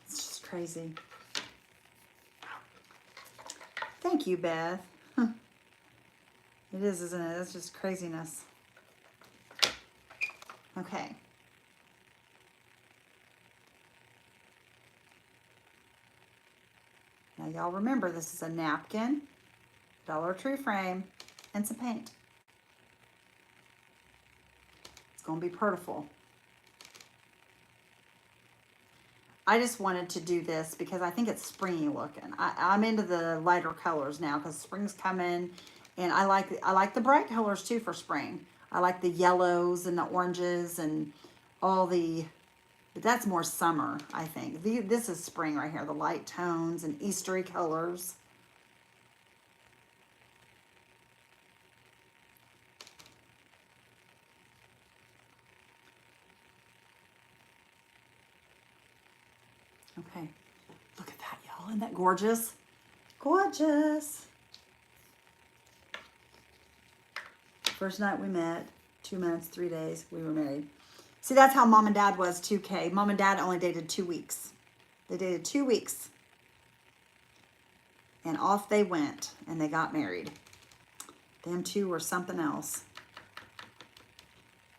S1: It's just crazy. Thank you, Beth. It is, isn't it? That's just craziness. Okay. Now y'all remember this is a napkin, Dollar Tree frame, and some paint. It's going to be purtiful. I just wanted to do this because I think it's springy looking. I'm into the lighter colors now because spring's coming, and I like the bright colors too for spring. I like the yellows and the oranges and all the, but that's more summer, I think. This is spring right here, the light tones and Eastery colors. Okay, look at that, y'all. Isn't that gorgeous? Gorgeous. First night we met, 2 months, 3 days, we were married. See, that's how Mom and Dad was too, Kay. Mom and Dad only dated 2 weeks. They dated 2 weeks. And off they went, and they got married. Them two were something else.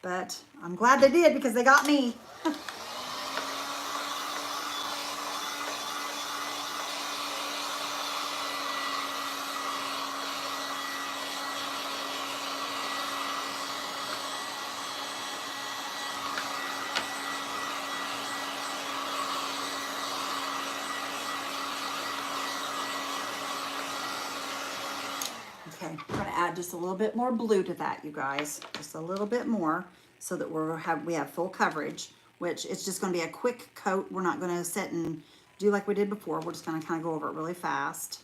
S1: But I'm glad they did because they got me. Okay, I'm going to add just a little bit more blue to that, you guys. Just a little bit more so that we have full coverage, which it's just going to be a quick coat. We're not going to sit and do like we did before. We're just going to kind of go over it really fast.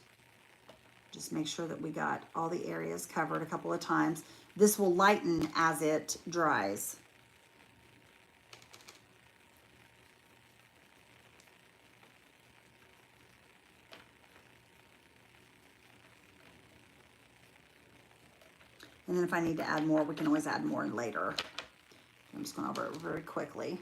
S1: Just make sure that we got all the areas covered a couple of times. This will lighten as it dries. And then if I need to add more, we can always add more later. I'm just going over it very quickly.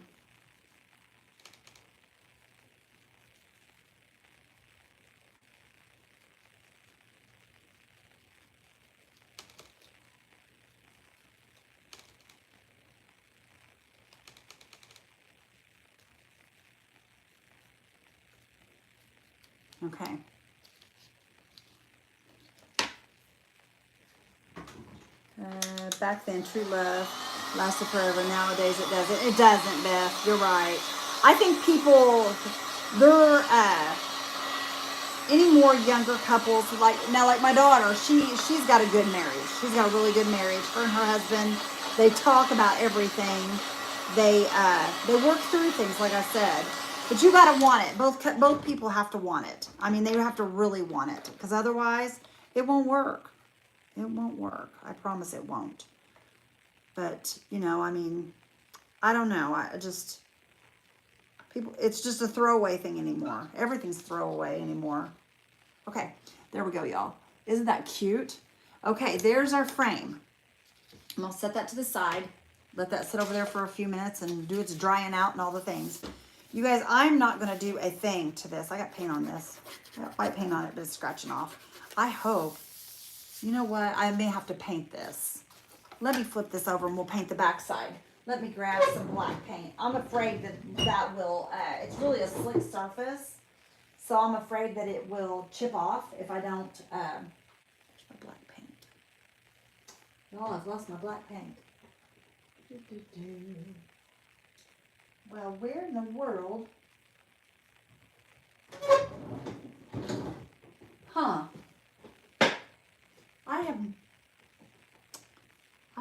S1: Okay. Back then, true love lasted forever. Nowadays, it doesn't. It doesn't, Beth. You're right. I think people, they're any more younger couples like now, like my daughter. She's got a good marriage. She's got a really good marriage. Her and her husband, they talk about everything. They work through things, like I said. But you gotta want it. Both people have to want it. I mean, they have to really want it, because otherwise, it won't work. It won't work. I promise it won't. But, you know, I mean, I don't know. It's just a throwaway thing anymore. Everything's throwaway anymore. Okay, there we go, y'all. Isn't that cute? Okay, there's our frame. I'm gonna set that to the side. Let that sit over there for a few minutes and do its drying out and all the things. You guys, I'm not gonna do a thing to this. I got paint on this. I got white paint on it, but it's scratching off. I hope, you know what? I may have to paint this. Let me flip this over and we'll paint the back side. Let me grab some black paint. I'm afraid that will, it's really a slick surface. So I'm afraid that it will chip off if I don't, where's my black paint? Oh, I've lost my black paint. Well, where in the world? Huh. I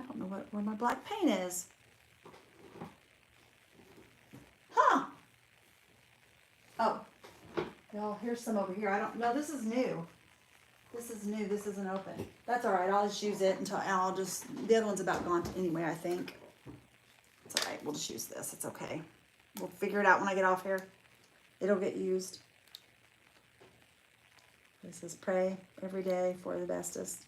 S1: don't know where my black paint is. Huh. Oh. Well, here's some over here. I don't know. This is new. This is new. This isn't open. That's all right. I'll just use it until the other one's about gone anyway, I think. It's all right. We'll just use this. It's okay. We'll figure it out when I get off here. It'll get used. This is pray every day for the bestest.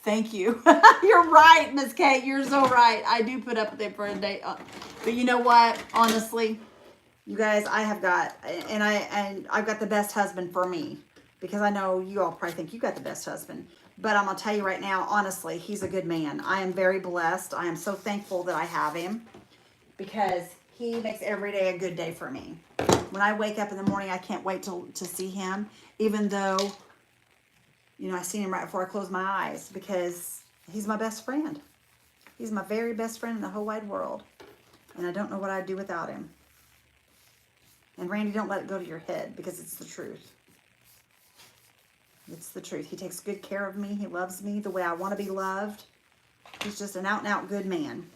S1: Thank you. You're right, Miss Kate. You're so right. I do put up with it for a day. But you know what? Honestly, you guys, I've got the best husband for me, because I know you all probably think you got the best husband. But I'm gonna tell you right now, honestly, he's a good man. I am very blessed. I am so thankful that I have him, because he makes every day a good day for me. When I wake up in the morning, I can't wait to see him, even though, you know, I seen him right before I closed my eyes, because he's my best friend. He's my very best friend in the whole wide world. And I don't know what I'd do without him. And Randy, don't let it go to your head, because it's the truth. It's the truth. He takes good care of me. He loves me the way I want to be loved. He's just an out-and-out good man.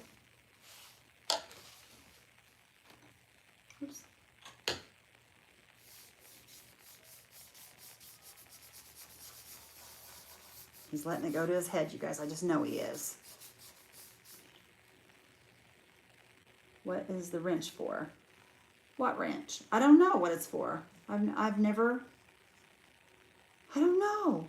S1: Oops. He's letting it go to his head, you guys. I just know he is. What is the wrench for? What wrench? I don't know what it's for. I've never... I don't know.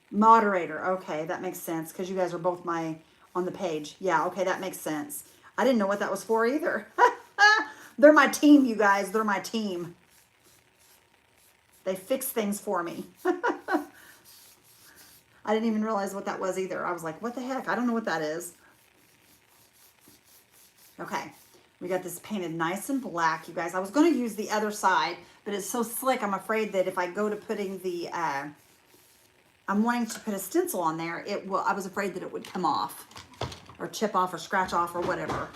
S1: Moderator. Okay, that makes sense, because you guys are both on the page. Yeah, okay, that makes sense. I didn't know what that was for either. They're my team, you guys. They're my team. They fix things for me. I didn't even realize what that was either. I was like, what the heck? I don't know what that is. Okay. We got this painted nice and black, you guys. I was going to use the other side, but it's so slick. I'm afraid that if I go to putting the, I'm wanting to put a stencil on there, I was afraid that it would come off or chip off or scratch off or whatever.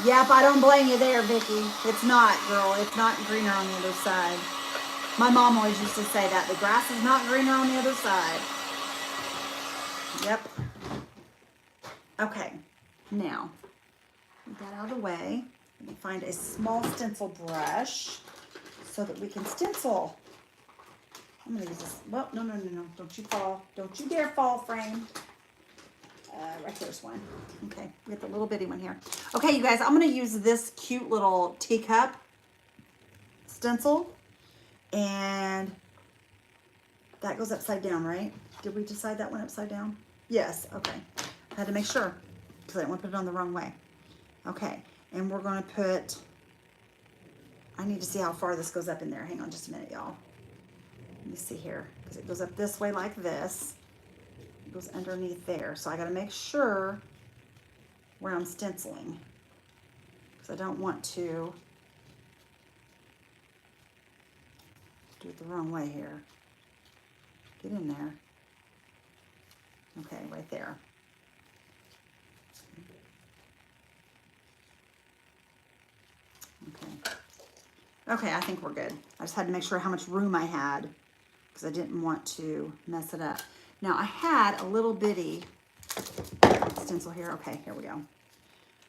S1: Yep, I don't blame you there, Vicky. It's not, girl. It's not greener on the other side. My mom always used to say that. The grass is not greener on the other side. Yep. Okay. Now, Get that out of the way. Let me find a small stencil brush so that we can stencil. I'm gonna use this. Well, no. Don't you fall. Don't you dare fall, frame. Right there's one. Okay, we got the little bitty one here. Okay, you guys, I'm gonna use this cute little teacup stencil, and that goes upside down, right? Did we decide that went upside down? Yes, okay. I had to make sure because I didn't want to put it on the wrong way. Okay, and we're gonna put, I need to see how far this goes up in there. Hang on just a minute, y'all. Let me see here, because it goes up this way like this. It goes underneath there. So I gotta make sure where I'm stenciling, because I don't want to do it the wrong way here. Get in there. Okay, right there. Okay. Okay, I think we're good. I just had to make sure how much room I had because I didn't want to mess it up. Now I had a little bitty stencil here. Okay, here we go.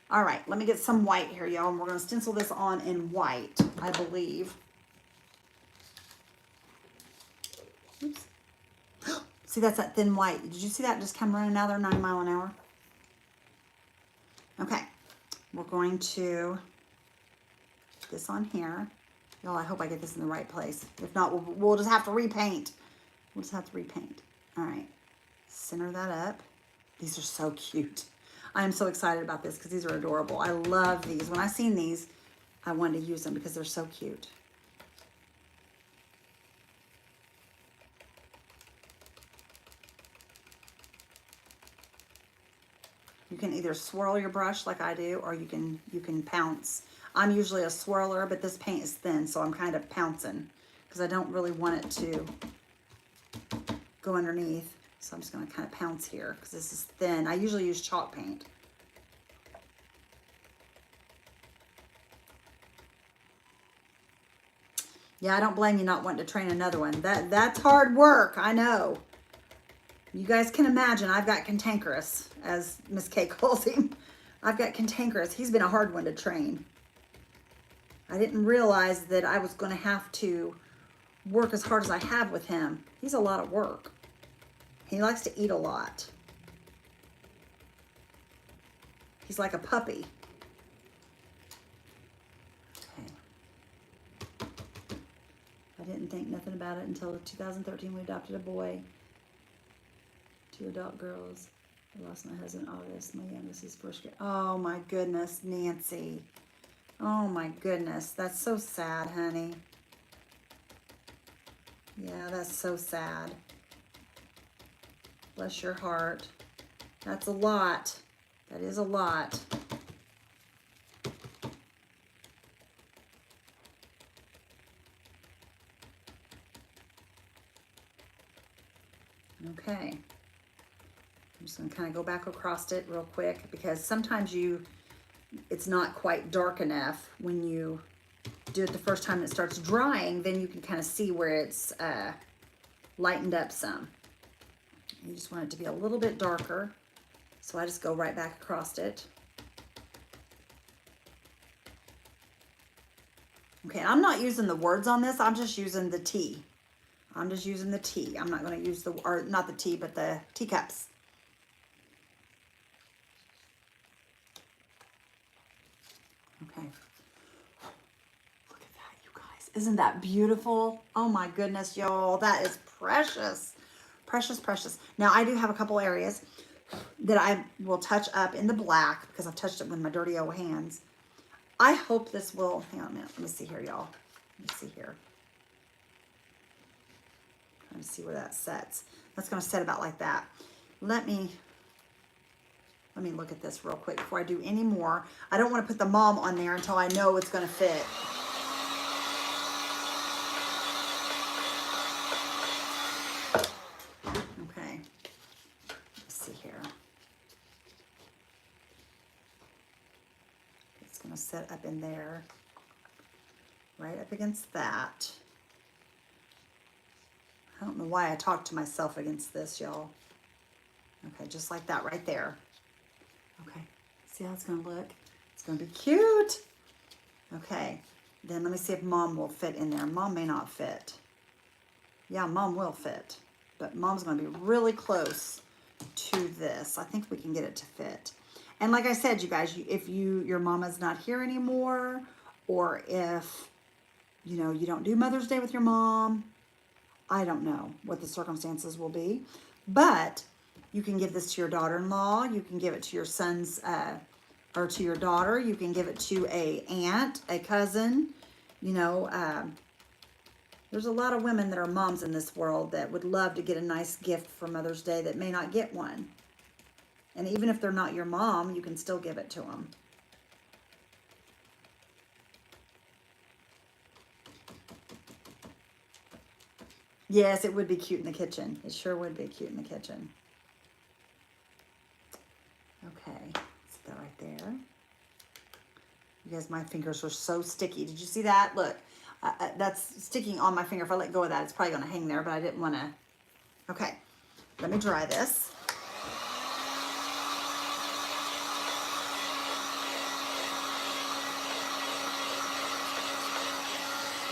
S1: All right, let me get some white here, y'all, and we're gonna stencil this on in white, I believe. Oops. See, that's that thin white. Did you see that just come running out there 9 miles an hour? Okay, we're going to put this on here. Y'all, I hope I get this in the right place. If not, we'll just have to repaint. We'll just have to repaint. All right, center that up. These are so cute. I am so excited about this because these are adorable. I love these. When I seen these, I wanted to use them because they're so cute. You can either swirl your brush like I do, or you can pounce. I'm usually a swirler, but this paint is thin, so I'm kind of pouncing because I don't really want it to go underneath. So I'm just going to kind of pounce here because this is thin. I usually use chalk paint. Yeah, I don't blame you not wanting to train another one. That's hard work, I know. You guys can imagine I've got cantankerous, as Miss Kay calls him. I've got cantankerous. He's been a hard one to train. I didn't realize that I was going to have to work as hard as I have with him. He's a lot of work. He likes to eat a lot. He's like a puppy. Okay. I didn't think nothing about it until 2013 we adopted a boy. 2 adult girls. I lost my husband in August. My youngest is first grade. Oh my goodness, Nancy. Oh my goodness. That's so sad, honey. Yeah, that's so sad. Bless your heart. That's a lot. That is a lot. Okay. I'm just going to kind of go back across it real quick because sometimes it's not quite dark enough when you do it the first time it starts drying, then you can kind of see where it's lightened up some. You just want it to be a little bit darker. So I just go right back across it. Okay, I'm not using the words on this. I'm just using the tea. I'm just using the tea. I'm not going to use or not the tea, but the teacups. Okay. Look at that, you guys. Isn't that beautiful? Oh my goodness, y'all. That is precious. Precious, precious. Now, I do have a couple areas that I will touch up in the black because I've touched it with my dirty old hands. I hope this will, hang on a minute. Let me see here, y'all. Let me see here. Trying to see where that sets. That's going to set about like that. Let me look at this real quick before I do any more. I don't want to put the mom on there until I know it's going to fit. Okay. Let's see here. It's going to set up in there. Right up against that. I don't know why I talk to myself against this, y'all. Okay, just like that right there. Okay, see how it's gonna look? It's gonna be cute. Okay, then let me see if Mom will fit in there. Mom may not fit. Yeah, Mom will fit, but Mom's gonna be really close to this. I think we can get it to fit. And like I said, you guys, if your mama's not here anymore, or if, you know, you don't do Mother's Day with your mom, I don't know what the circumstances will be, but you can give this to your daughter-in-law. You can give it to your son's, or to your daughter. You can give it to a aunt, a cousin. You know, there's a lot of women that are moms in this world that would love to get a nice gift for Mother's Day that may not get one. And even if they're not your mom, you can still give it to them. Yes, it would be cute in the kitchen. It sure would be cute in the kitchen. Okay, set that right there. You guys, my fingers are so sticky. Did you see that? Look, that's sticking on my finger. If I let go of that, it's probably going to hang there, but I didn't want to. Okay, let me dry this.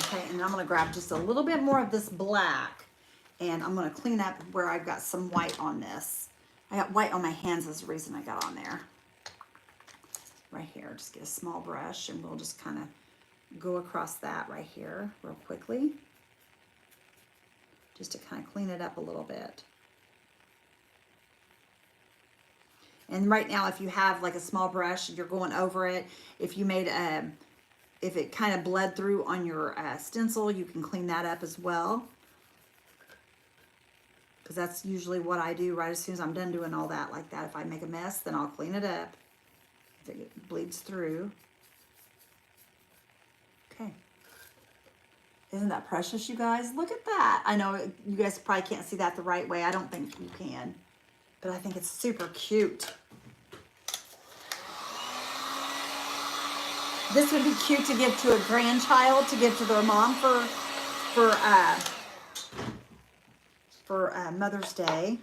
S1: Okay, and I'm going to grab just a little bit more of this black, and I'm going to clean up where I've got some white on this. I got white on my hands is the reason I got on there. Right here, just get a small brush, and we'll just kind of go across that right here real quickly, just to kind of clean it up a little bit. And right now, if you have like a small brush, you're going over it. If you made a, if it kind of bled through on your stencil, you can clean that up as well. Because that's usually what I do right as soon as I'm done doing all that like that. If I make a mess, then I'll clean it up. If it bleeds through. Okay. Isn't that precious, you guys? Look at that. I know you guys probably can't see that the right way. I don't think you can. But I think it's super cute. This would be cute to give to a grandchild, to give to their mom for Mother's Day.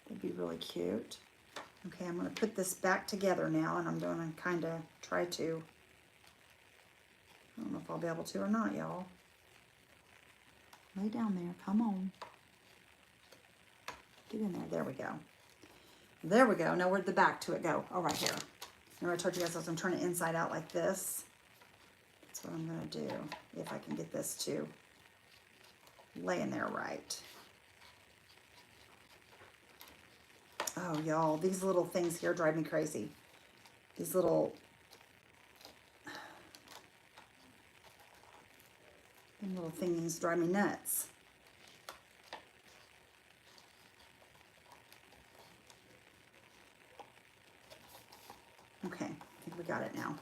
S1: That'd be really cute. Okay, I'm going to put this back together now, and I'm going to kind of try to. I don't know if I'll be able to or not, y'all. Lay down there. Come on. Get in there. There we go. There we go. Now where'd the back to it go? Oh, right here. Remember I told you guys I was going to turn it inside out like this? That's what I'm going to do, if I can get this to lay in there right. Oh, y'all, these little things here drive me crazy. These little... Them little things drive me nuts. Okay, I think we got it now.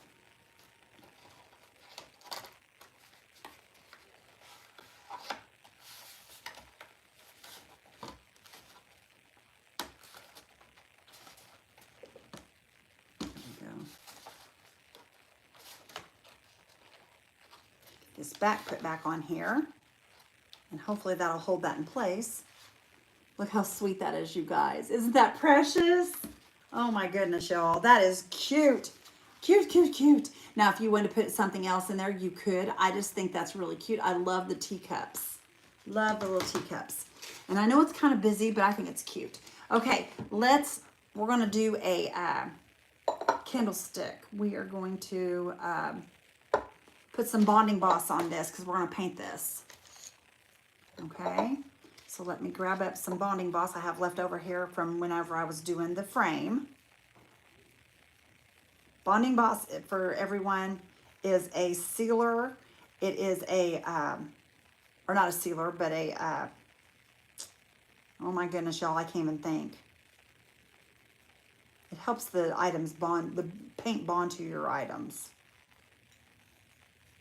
S1: There we go. Get this back put back on here, and hopefully that'll hold that in place. Look how sweet that is, you guys. Isn't that precious? Oh my goodness, y'all. That is cute. Cute, cute, cute. Now, if you want to put something else in there, you could. I just think that's really cute. I love the teacups. Love the little teacups. And I know it's kind of busy, but I think it's cute. Okay, we're going to do a candlestick. We are going to put some bonding boss on this because we're going to paint this. Okay. So let me grab up some bonding boss I have left over here from whenever I was doing the frame. Bonding boss for everyone is a sealer. It is a, or not a sealer, but a, oh my goodness, y'all, I can't even think. It helps the items bond, the paint bond to your items.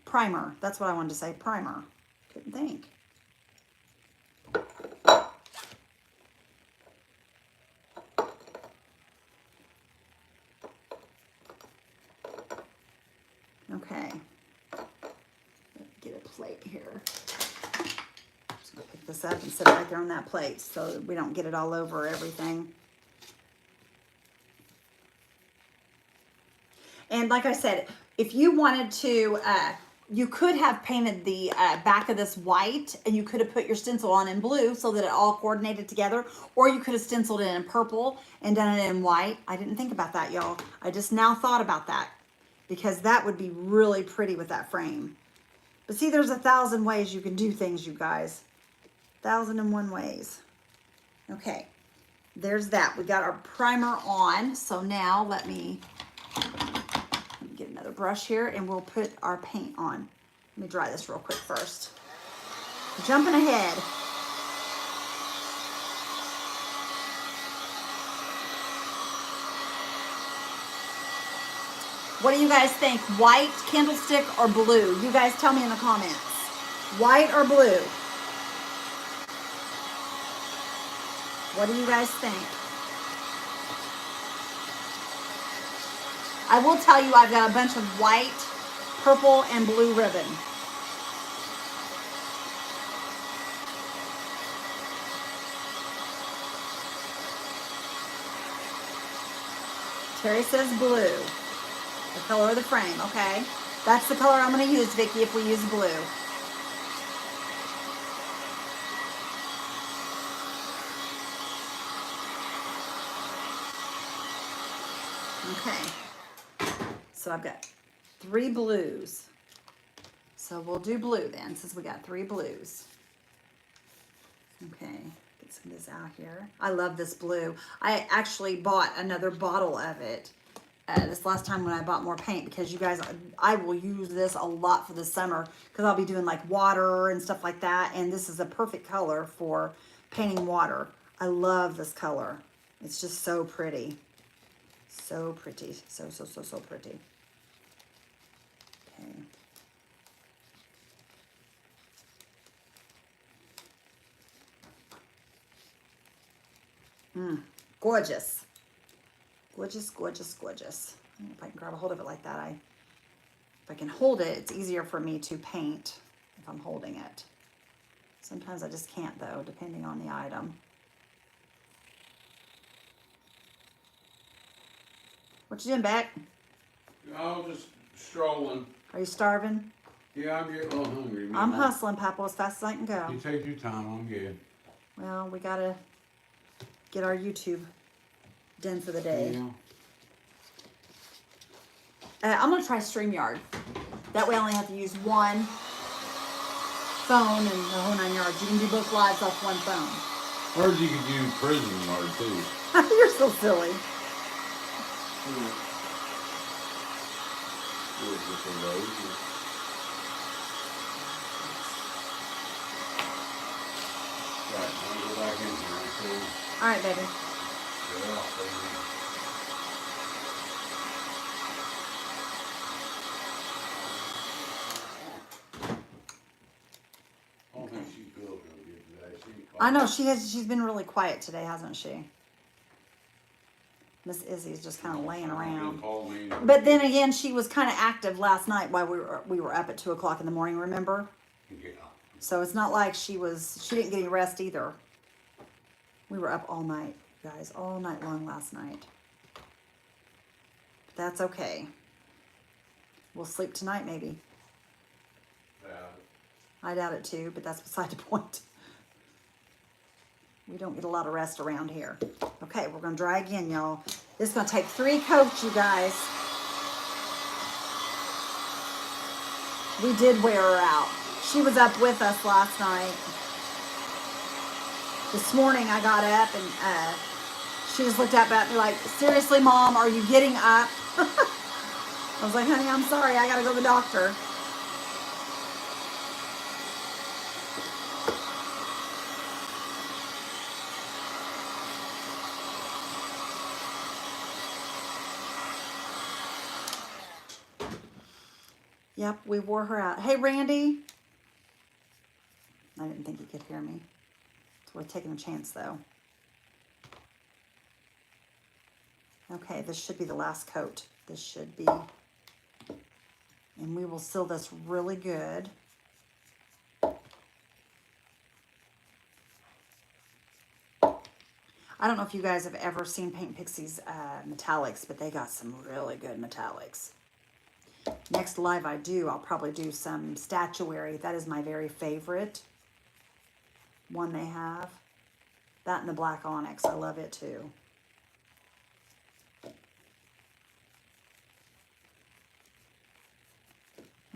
S1: Primer, that's what I wanted to say, primer. Couldn't think. Okay, get a plate here. Just gonna pick this up and set it right there on that plate so that we don't get it all over everything. And like I said, if you wanted to, you could have painted the back of this white, and you could have put your stencil on in blue so that it all coordinated together, or you could have stenciled it in purple and done it in white. I didn't think about that, y'all. I just now thought about that, because that would be really pretty with that frame. But see, there's 1,000 ways you can do things, you guys. 1,001 ways. Okay, there's that. We got our primer on. So now let me get another brush here, and we'll put our paint on. Let me dry this real quick first. Jumping ahead. What do you guys think? White candlestick or blue? You guys tell me in the comments. White or blue? What do you guys think? I will tell you, I've got a bunch of white, purple, and blue ribbon. Terry says blue. The color of the frame, okay? That's the color I'm going to use, Vicki, if we use blue. Okay. So I've got 3 blues. So we'll do blue then, since we got 3 blues. Okay, get some of this out here. I love this blue. I actually bought another bottle of it this last time when I bought more paint, because you guys, I will use this a lot for the summer, because I'll be doing like water and stuff like that, and this is a perfect color for painting water. I love this color. It's just so pretty. So pretty. So pretty. Okay. Gorgeous. Gorgeous, gorgeous, gorgeous. I don't know if I can grab a hold of it like that. If I can hold it, it's easier for me to paint if I'm holding it. Sometimes I just can't, though, depending on the item. What you doing, Beck?
S2: I was just strolling.
S1: Are you starving?
S2: Yeah, I'm getting a little hungry.
S1: I'm hustling, Papa, as fast as I can go.
S2: You take your time, I'm good.
S1: Well, we gotta get our YouTube done for the day.
S2: Yeah.
S1: I'm gonna try StreamYard. That way I only have to use one phone and the whole 9 yards. You can do both lives off one phone.
S2: Or you could do prison yard too.
S1: You're so silly.
S2: Right, I'll go back in here.
S1: All right, baby.
S2: Get off, baby. I don't think she feels real good today.
S1: I know she's been really quiet today, hasn't she? Miss Izzy's just kind of laying around. But then again, she was kind of active last night while we were up at 2 o'clock in the morning, remember?
S2: Yeah.
S1: So it's not like she didn't get any rest either. We were up all night, guys, all night long last night. But that's okay. We'll sleep tonight, maybe. I doubt it too, but that's beside the point. We don't get a lot of rest around here. Okay, we're gonna dry again, y'all. This is gonna take 3 coats, you guys. We did wear her out. She was up with us last night. This morning I got up and she just looked up at me like, seriously, Mom, are you getting up? I was like, honey, I'm sorry, I gotta go to the doctor. Yep, we wore her out. Hey, Randy. I didn't think he could hear me. It's worth taking a chance, though. Okay, this should be the last coat. This should be. And we will seal this really good. I don't know if you guys have ever seen Paint Pixie's metallics, but they got some really good metallics. Next live I do, I'll probably do some statuary. That is my very favorite one they have. That and the black onyx. I love it too.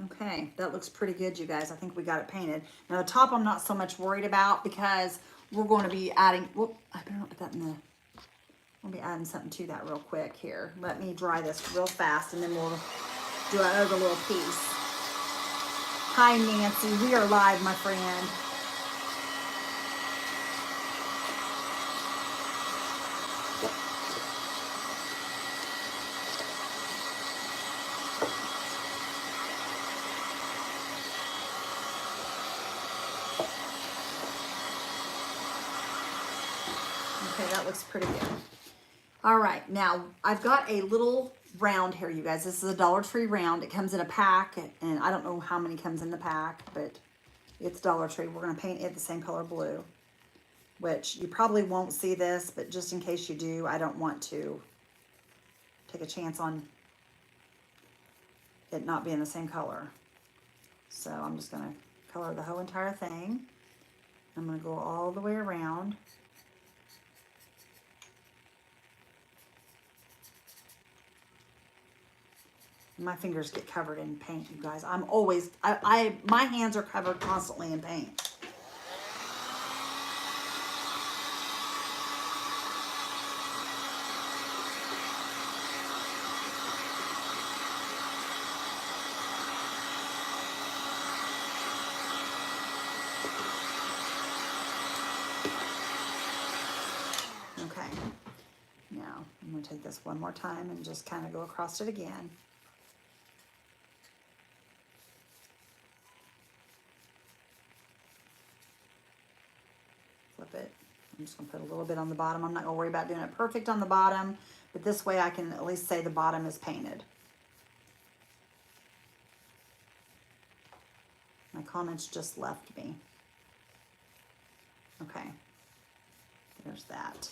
S1: Okay, that looks pretty good, you guys. I think we got it painted. Now the top I'm not so much worried about because we're going to be adding, whoop, I better not put that in the, I'll be adding something to that real quick here. Let me dry this real fast and then we'll do another little piece. Hi Nancy, we are live, my friend. Okay, that looks pretty good. All right, now I've got a little round here, you guys. This is a Dollar Tree round. It comes in a pack, and I don't know how many comes in the pack, but it's Dollar Tree. We're going to paint it the same color blue, which you probably won't see this, but just in case you do, I don't want to take a chance on it not being the same color. So I'm just going to color the whole entire thing. I'm going to go all the way around. My fingers get covered in paint, you guys. I'm always, my hands are covered constantly in paint. Okay, now I'm going to take this one more time and just kind of go across it again. Flip it. I'm just going to put a little bit on the bottom. I'm not going to worry about doing it perfect on the bottom, but this way I can at least say the bottom is painted. My comments just left me. Okay, there's that.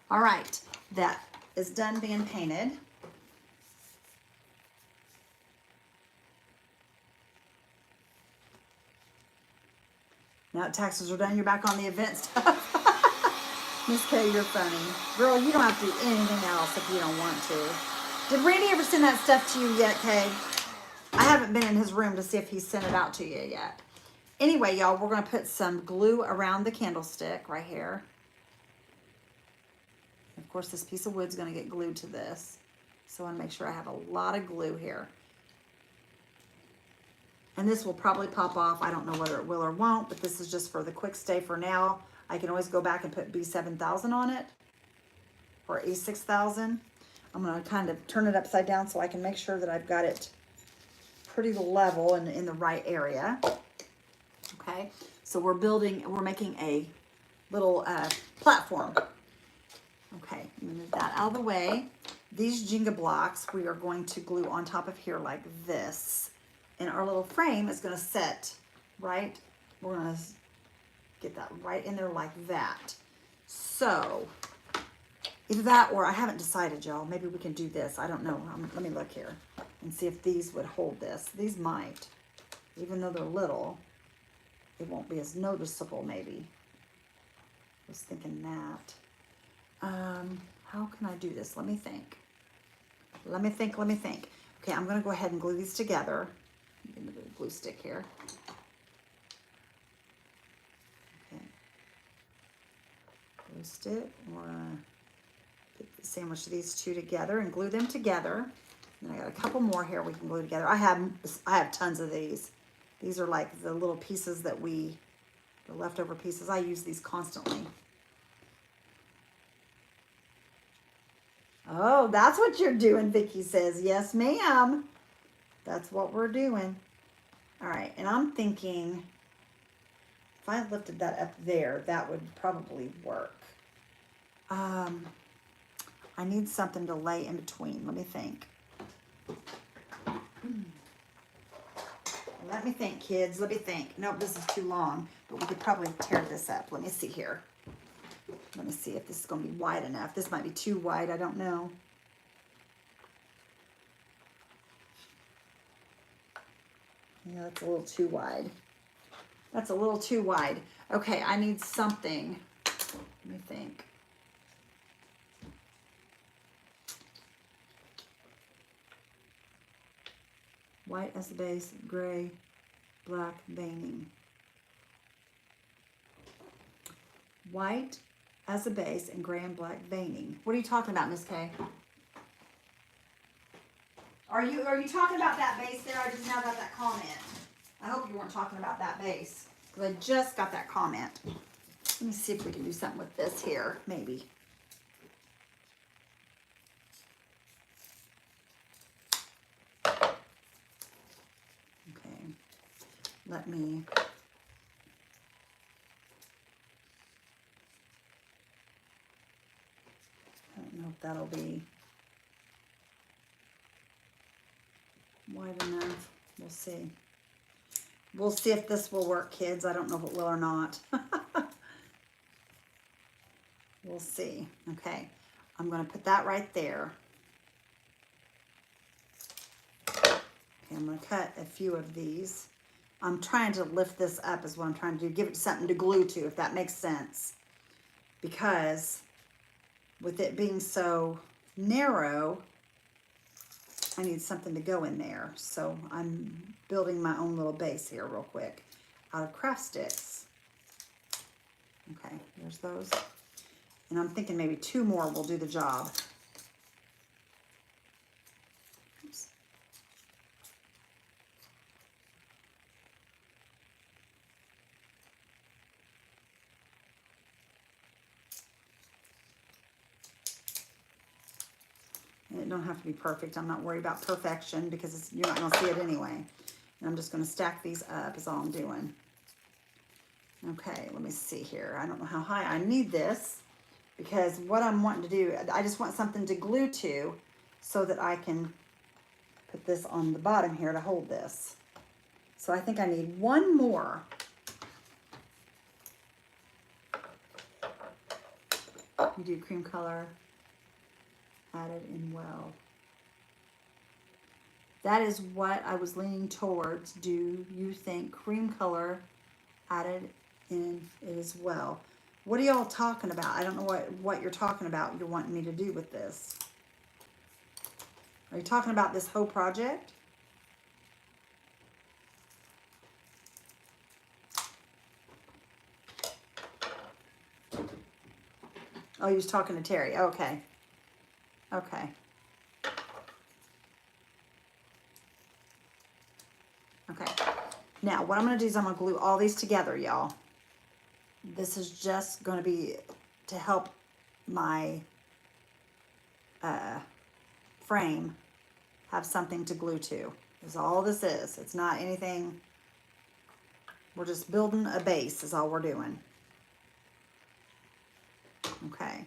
S1: All right, that is done being painted. Now that taxes are done, you're back on the event stuff. Miss Kay, you're funny. Girl, you don't have to do anything else if you don't want to. Did Randy ever send that stuff to you yet, Kay? I haven't been in his room to see if he sent it out to you yet. Anyway, y'all, we're going to put some glue around the candlestick right here. Of course, this piece of wood's going to get glued to this. So I want to make sure I have a lot of glue here. And this will probably pop off. I don't know whether it will or won't, but this is just for the quick stay for now. I can always go back and put B7000 on it or A6000. I'm going to kind of turn it upside down so I can make sure that I've got it pretty level and in the right area. Okay, so we're making a little platform. Okay, I'm gonna move that out of the way. These Jenga blocks we are going to glue on top of here like this. And our little frame is gonna set right, we're gonna get that right in there like that. So, either that or I haven't decided, y'all. Maybe we can do this, I don't know. Let me look here and see if these would hold this. These might, even though they're little, it won't be as noticeable maybe. I was thinking that. How can I do this? Let me think. Let me think. Okay, I'm gonna go ahead and glue these together. Get the glue stick here. Okay. Glue stick. We're gonna sandwich these two together and glue them together. And I got a couple more here we can glue together. I have tons of these. These are like the little pieces that the leftover pieces. I use these constantly. Oh, that's what you're doing, Vicky says. Yes, ma'am. That's what we're doing. All right, and I'm thinking if I lifted that up there, that would probably work. I need something to lay in between. Let me think. Let me think, kids. Let me think. Nope, this is too long, but we could probably tear this up. Let me see here. Let me see if this is going to be wide enough. This might be too wide. I don't know. Yeah, that's a little too wide. That's a little too wide. Okay, I need something. Let me think. White as the base, gray, black veining. White as a base and gray and black veining. What are you talking about, Miss Kay? Are you talking about that base there? I just now got that comment. I hope you weren't talking about that base, because I just got that comment. Let me see if we can do something with this here, maybe. Okay, let me. I don't know if that'll be wide enough. We'll see. We'll see if this will work, kids. I don't know if it will or not. We'll see. Okay, I'm going to put that right there. Okay, I'm going to cut a few of these. I'm trying to lift this up is what I'm trying to do. Give it something to glue to, if that makes sense. Because with it being so narrow, I need something to go in there. So I'm building my own little base here real quick out of craft sticks. Okay, there's those. And I'm thinking maybe 2 more will do the job. Oops. And it don't have to be perfect. I'm not worried about perfection because you're not going to see it anyway. And I'm just going to stack these up is all I'm doing. Okay, let me see here. I don't know how high I need this because what I'm wanting to do, I just want something to glue to so that I can put this on the bottom here to hold this. So I think I need 1 more. You do cream color. Added in well. That is what I was leaning towards. Do you think cream color added in it as well? What are y'all talking about? I don't know what you're talking about you're wanting me to do with this. Are you talking about this whole project? Oh, you was talking to Terry. Okay. Okay. Okay. Now, what I'm going to do is I'm going to glue all these together, y'all. This is just going to be to help my frame have something to glue to. Is all this is. It's not anything. We're just building a base is all we're doing. Okay.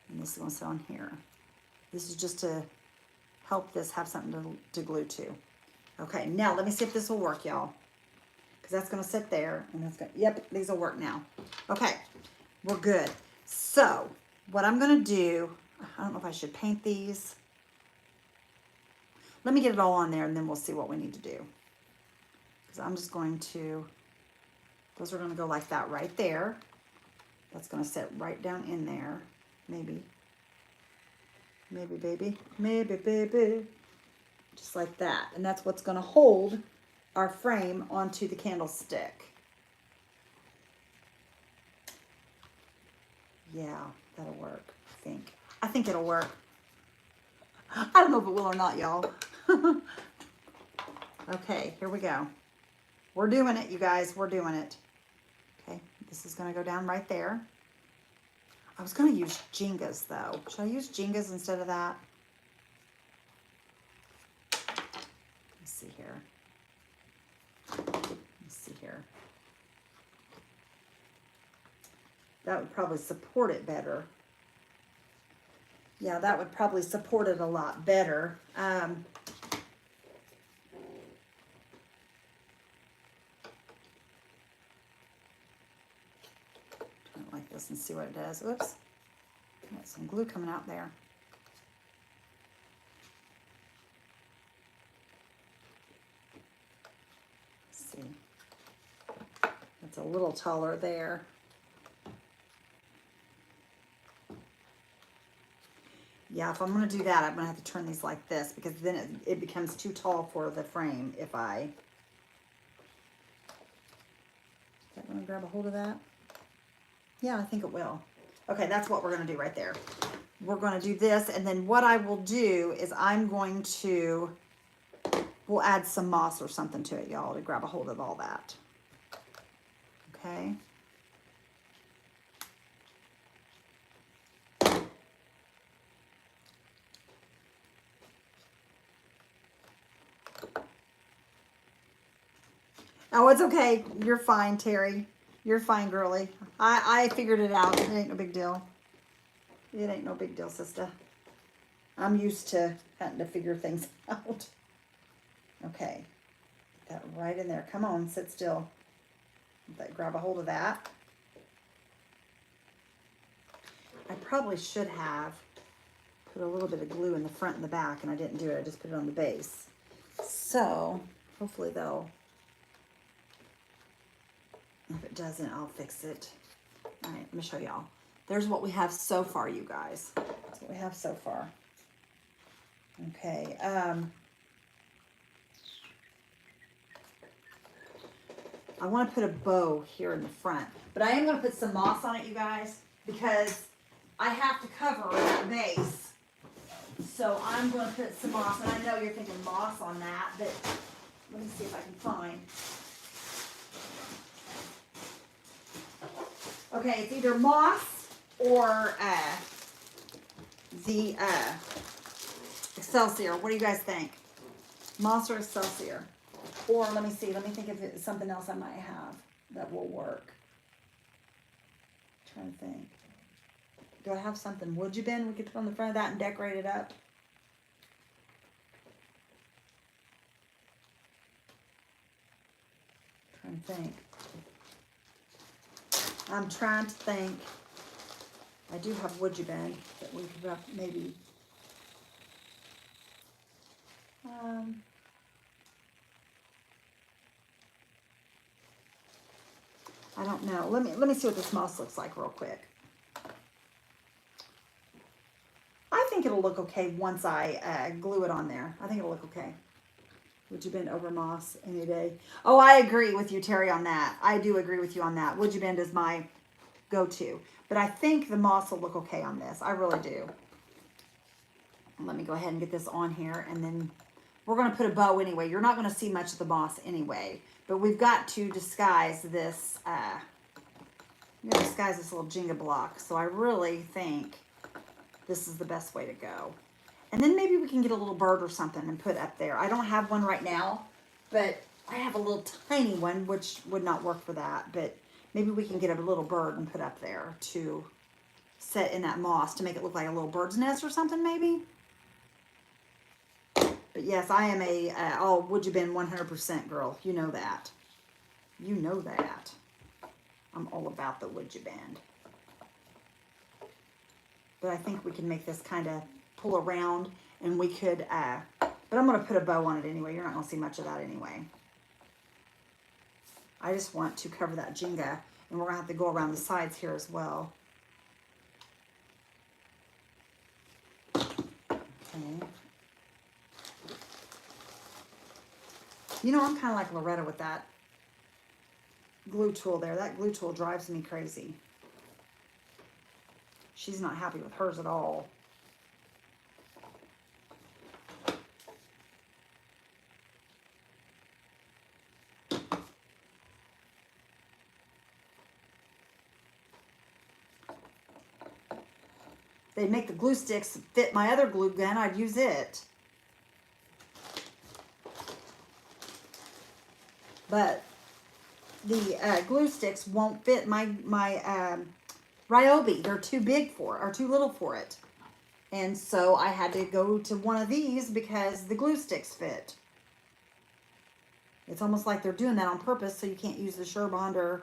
S1: And this is going to sit on here. This is just to help this have something to glue to. Okay, now let me see if this will work, y'all. Because that's going to sit there. And that's going to, yep, these will work now. Okay, we're good. So, what I'm going to do, I don't know if I should paint these. Let me get it all on there and then we'll see what we need to do. Because I'm just going to, those are going to go like that right there. That's going to sit right down in there. Maybe. Maybe, baby. Maybe, baby. Just like that. And that's what's going to hold our frame onto the candlestick. Yeah, that'll work, I think. I think it'll work. I don't know if it will or not, y'all. Okay, here we go. We're doing it, you guys. We're doing it. Okay, this is going to go down right there. I was going to use Jengas, though. Should I use Jengas instead of that? Let's see here. Let's see here. That would probably support it better. Yeah, that would probably support it a lot better. Like this and see what it does. Oops. Got some glue coming out there. It's a little taller there. Yeah, if I'm going to do that, I'm going to have to turn these like this because then it becomes too tall for the frame if I... Is that going to grab a hold of that? Yeah, I think it will. Okay, that's what we're going to do right there. We're going to do this, and then what I will do is I'm going to... We'll add some moss or something to it, y'all, to grab a hold of all that. Okay. Oh, it's okay. You're fine, Terry. You're fine, girly. I figured it out. It ain't no big deal. It ain't no big deal, sister. I'm used to having to figure things out. Okay. Get that right in there. Come on, sit still. Grab a hold of that. I probably should have put a little bit of glue in the front and the back, and I didn't do it. I just put it on the base. So, hopefully they'll... If it doesn't, I'll fix it. All right, let me show y'all. There's what we have so far, you guys. That's what we have so far. Okay. I want to put a bow here in the front, but I am going to put some moss on it, you guys, because I have to cover that base. So I'm going to put some moss, and I know you're thinking moss on that, but let me see if I can find. Okay, it's either moss or the Excelsior. What do you guys think? Moss or Excelsior? Or let me see. Let me think if it's something else I might have that will work. I'm trying to think. Do I have something? Would you, Ben? We could put on the front of that and decorate it up. I'm trying to think. I'm trying to think. I do have would you, Ben, that we could maybe. I don't know. Let me see what this moss looks like real quick. I think it'll look okay once I glue it on there. I think it'll look okay. Would you bend over moss any day? Oh, I agree with you, Terry, on that. I do agree with you on that. Would you bend is my go-to. But I think the moss will look okay on this. I really do. Let me go ahead and get this on here, and then we're going to put a bow anyway. You're not going to see much of the moss anyway, but we've got to disguise this. Disguise this little Jenga block. So I really think this is the best way to go. And then maybe we can get a little bird or something and put up there. I don't have one right now, but I have a little tiny one, which would not work for that. But maybe we can get a little bird and put up there to set in that moss to make it look like a little bird's nest or something, maybe. But yes, I am a all would you been 100% girl. You know that. You know that. I'm all about the would you bend. But I think we can make this kind of pull around, and we could, but I'm going to put a bow on it anyway. You're not going to see much of that anyway. I just want to cover that Jenga, and we're going to have to go around the sides here as well. Okay. You know, I'm kind of like Loretta with that glue tool there. That glue tool drives me crazy. She's not happy with hers at all. They'd make the glue sticks fit my other glue gun, I'd use it. But the glue sticks won't fit my Ryobi. They're too big for it, or too little for it. And so I had to go to one of these because the glue sticks fit. It's almost like they're doing that on purpose so you can't use the Surebonder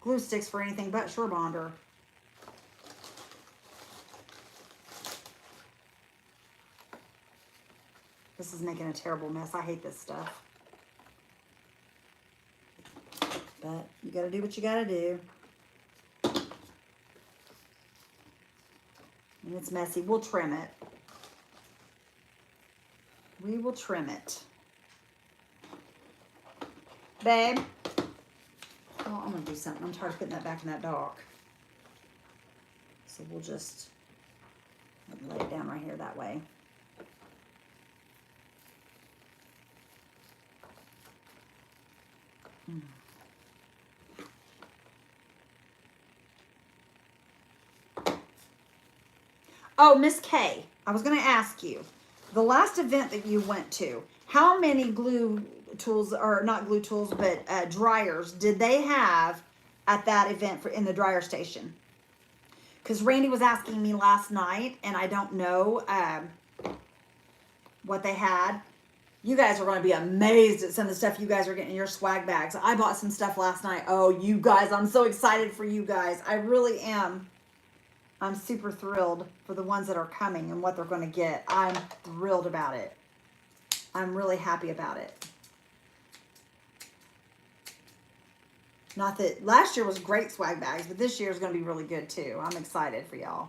S1: glue sticks for anything but Surebonder. This is making a terrible mess. I hate this stuff. But you got to do what you got to do. And it's messy. We'll trim it. We will trim it. Babe. Oh, I'm going to do something. I'm tired of putting that back in that dock. So we'll just lay it down right here that way. Oh, Miss K, I was going to ask you, the last event that you went to, how many glue tools, or not glue tools, but dryers did they have at that event in the dryer station? Because Randy was asking me last night, and I don't know what they had. You guys are going to be amazed at some of the stuff you guys are getting in your swag bags. I bought some stuff last night. Oh, you guys, I'm so excited for you guys. I really am. I'm super thrilled for the ones that are coming and what they're going to get. I'm thrilled about it. I'm really happy about it. Not that last year was great swag bags, but this year is going to be really good too. I'm excited for y'all.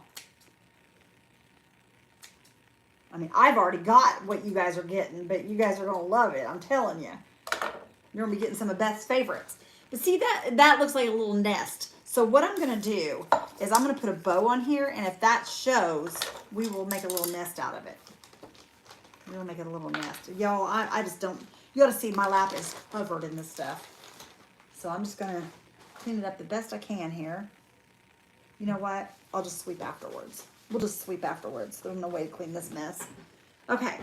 S1: I mean, I've already got what you guys are getting, but you guys are going to love it. I'm telling you. You're going to be getting some of Beth's favorites. But see, that looks like a little nest. So what I'm going to do is I'm going to put a bow on here, and if that shows, we will make a little nest out of it. We'll make it a little nest. Y'all, I just don't, you ought to see my lap is covered in this stuff. So I'm just going to clean it up the best I can here. You know what? I'll just sweep afterwards. We'll just sweep afterwards. There's no way to clean this mess. Okay.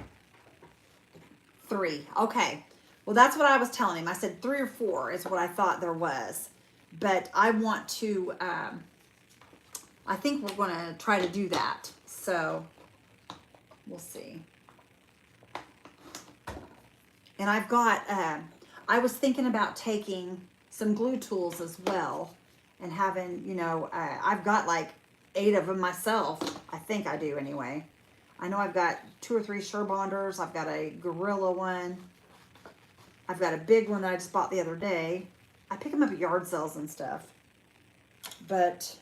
S1: 3. Okay. Well, that's what I was telling him. I said 3 or 4 is what I thought there was. But I want to, I think we're going to try to do that. So, we'll see. And I've got, I was thinking about taking some glue tools as well. And having, you know, I've got like 8 of them myself. I think I do anyway. I know I've got 2 or 3 Surebonders. I've got a Gorilla one. I've got a big one that I just bought the other day. I pick them up at yard sales and stuff. But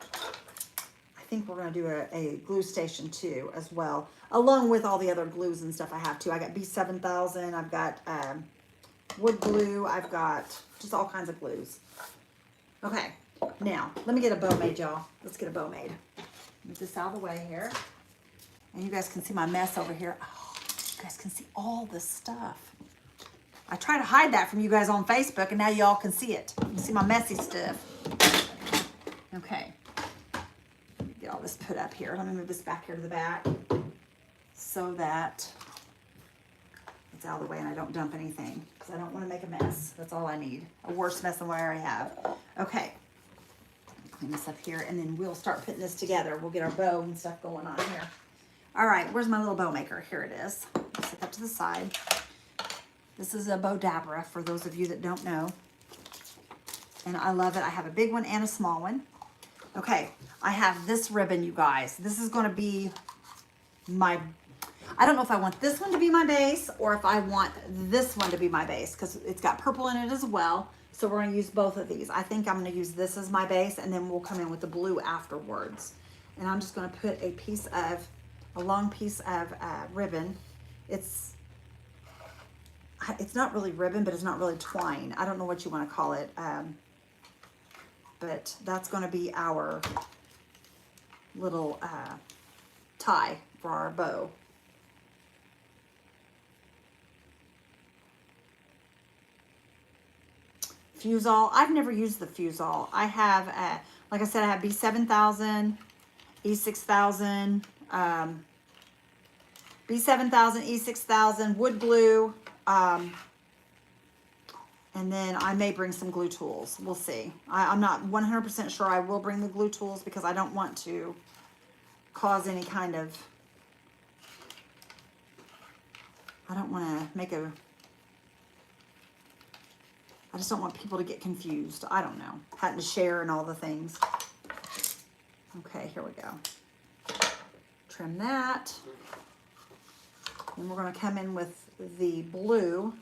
S1: I think we're going to do a glue station too as well. Along with all the other glues and stuff I have too. I got B7000. I've got wood glue. I've got just all kinds of glues. Okay. Now, let me get a bow made, y'all. Let's get a bow made. Move this out of the way here. And you guys can see my mess over here. Oh, you guys can see all this stuff. I try to hide that from you guys on Facebook, and now y'all can see it. You can see my messy stuff. Okay. Let me get all this put up here. Let me move this back here to the back so that it's out of the way and I don't dump anything because I don't want to make a mess. That's all I need. A worse mess than what I already have. Okay. Clean this up here, and then we'll start putting this together. We'll get our bow and stuff going on here. All right, where's my little bow maker? Here it is. Set that to the side. This is a Bow Dabra, for those of you that don't know. And I love it. I have a big one and a small one. Okay, I have this ribbon, you guys. This is going to be my, I don't know if I want this one to be my base or if I want this one to be my base, because it's got purple in it as well. So we're going to use both of these. I think I'm going to use this as my base, and then we'll come in with the blue afterwards. And I'm just going to put a long piece of ribbon. It's not really ribbon, but it's not really twine. I don't know what you want to call it. But that's going to be our little tie for our bow. Fusel. I've never used the Fusel. I have, like I said, I have B7000, E6000, B7000, E6000, wood glue, and then I may bring some glue tools. We'll see. I'm not 100% sure I will bring the glue tools because I don't want to cause any kind of, I don't want to make a, I just don't want people to get confused. I don't know. Having to share and all the things. Okay, here we go. Trim that. And we're going to come in with the blue.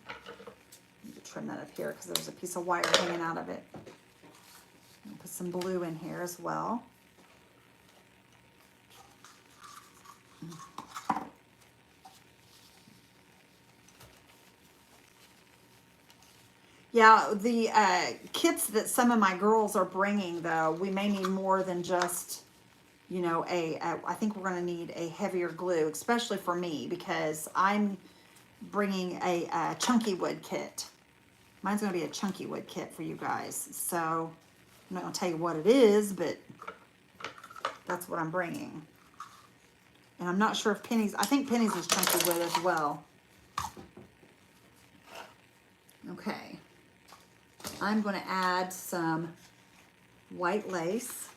S1: trim that up here because there's a piece of wire hanging out of it. I'll put some blue in here as well. Yeah, the kits that some of my girls are bringing, though, we may need more than just, you know, I think we're going to need a heavier glue, especially for me, because I'm bringing a chunky wood kit. Mine's going to be a chunky wood kit for you guys. So I'm not going to tell you what it is, but that's what I'm bringing. And I'm not sure if Penny's, I think Penny's is chunky wood as well. Okay. I'm going to add some white lace.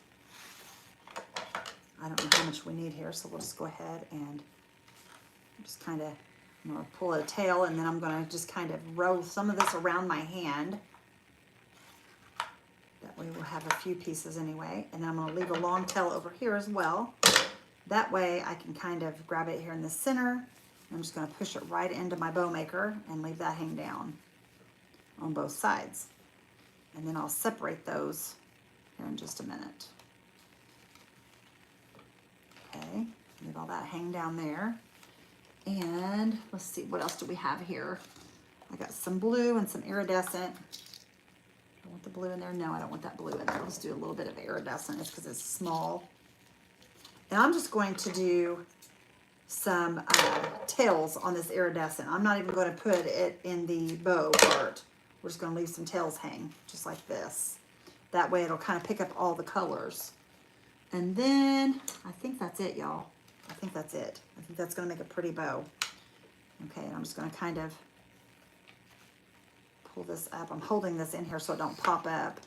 S1: I don't know how much we need here, so we'll just go ahead and just kind of, I'm going to pull a tail, and then I'm going to just kind of roll some of this around my hand. That way we'll have a few pieces anyway. And then I'm going to leave a long tail over here as well. That way I can kind of grab it here in the center. I'm just going to push it right into my bow maker and leave that hang down on both sides. And then I'll separate those here in just a minute. Okay, leave all that hang down there. And let's see, what else do we have here? I got some blue and some iridescent. Do I want the blue in there? No, I don't want that blue in there. Let's do a little bit of iridescent. It's because it's small. And I'm just going to do some tails on this iridescent. I'm not even going to put it in the bow part. We're just going to leave some tails hang, just like this. That way it'll kind of pick up all the colors. And then, I think that's it, y'all. I think that's it. I think that's going to make a pretty bow. Okay, and I'm just going to kind of pull this up. I'm holding this in here so it don't pop up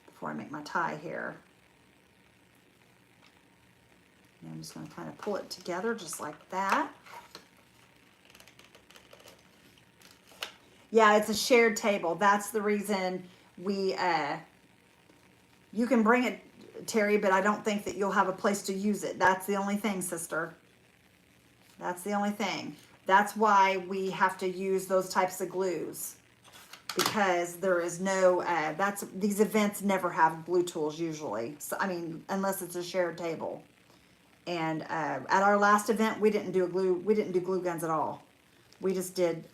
S1: before I make my tie here. And I'm just going to kind of pull it together just like that. Yeah, it's a shared table. That's the reason we, you can bring it, Terry, but I don't think that you'll have a place to use it. That's the only thing, sister. That's the only thing. That's why we have to use those types of glues. Because there is no, these events never have glue tools usually. So, I mean, unless it's a shared table. And at our last event, we didn't do glue guns at all. We just did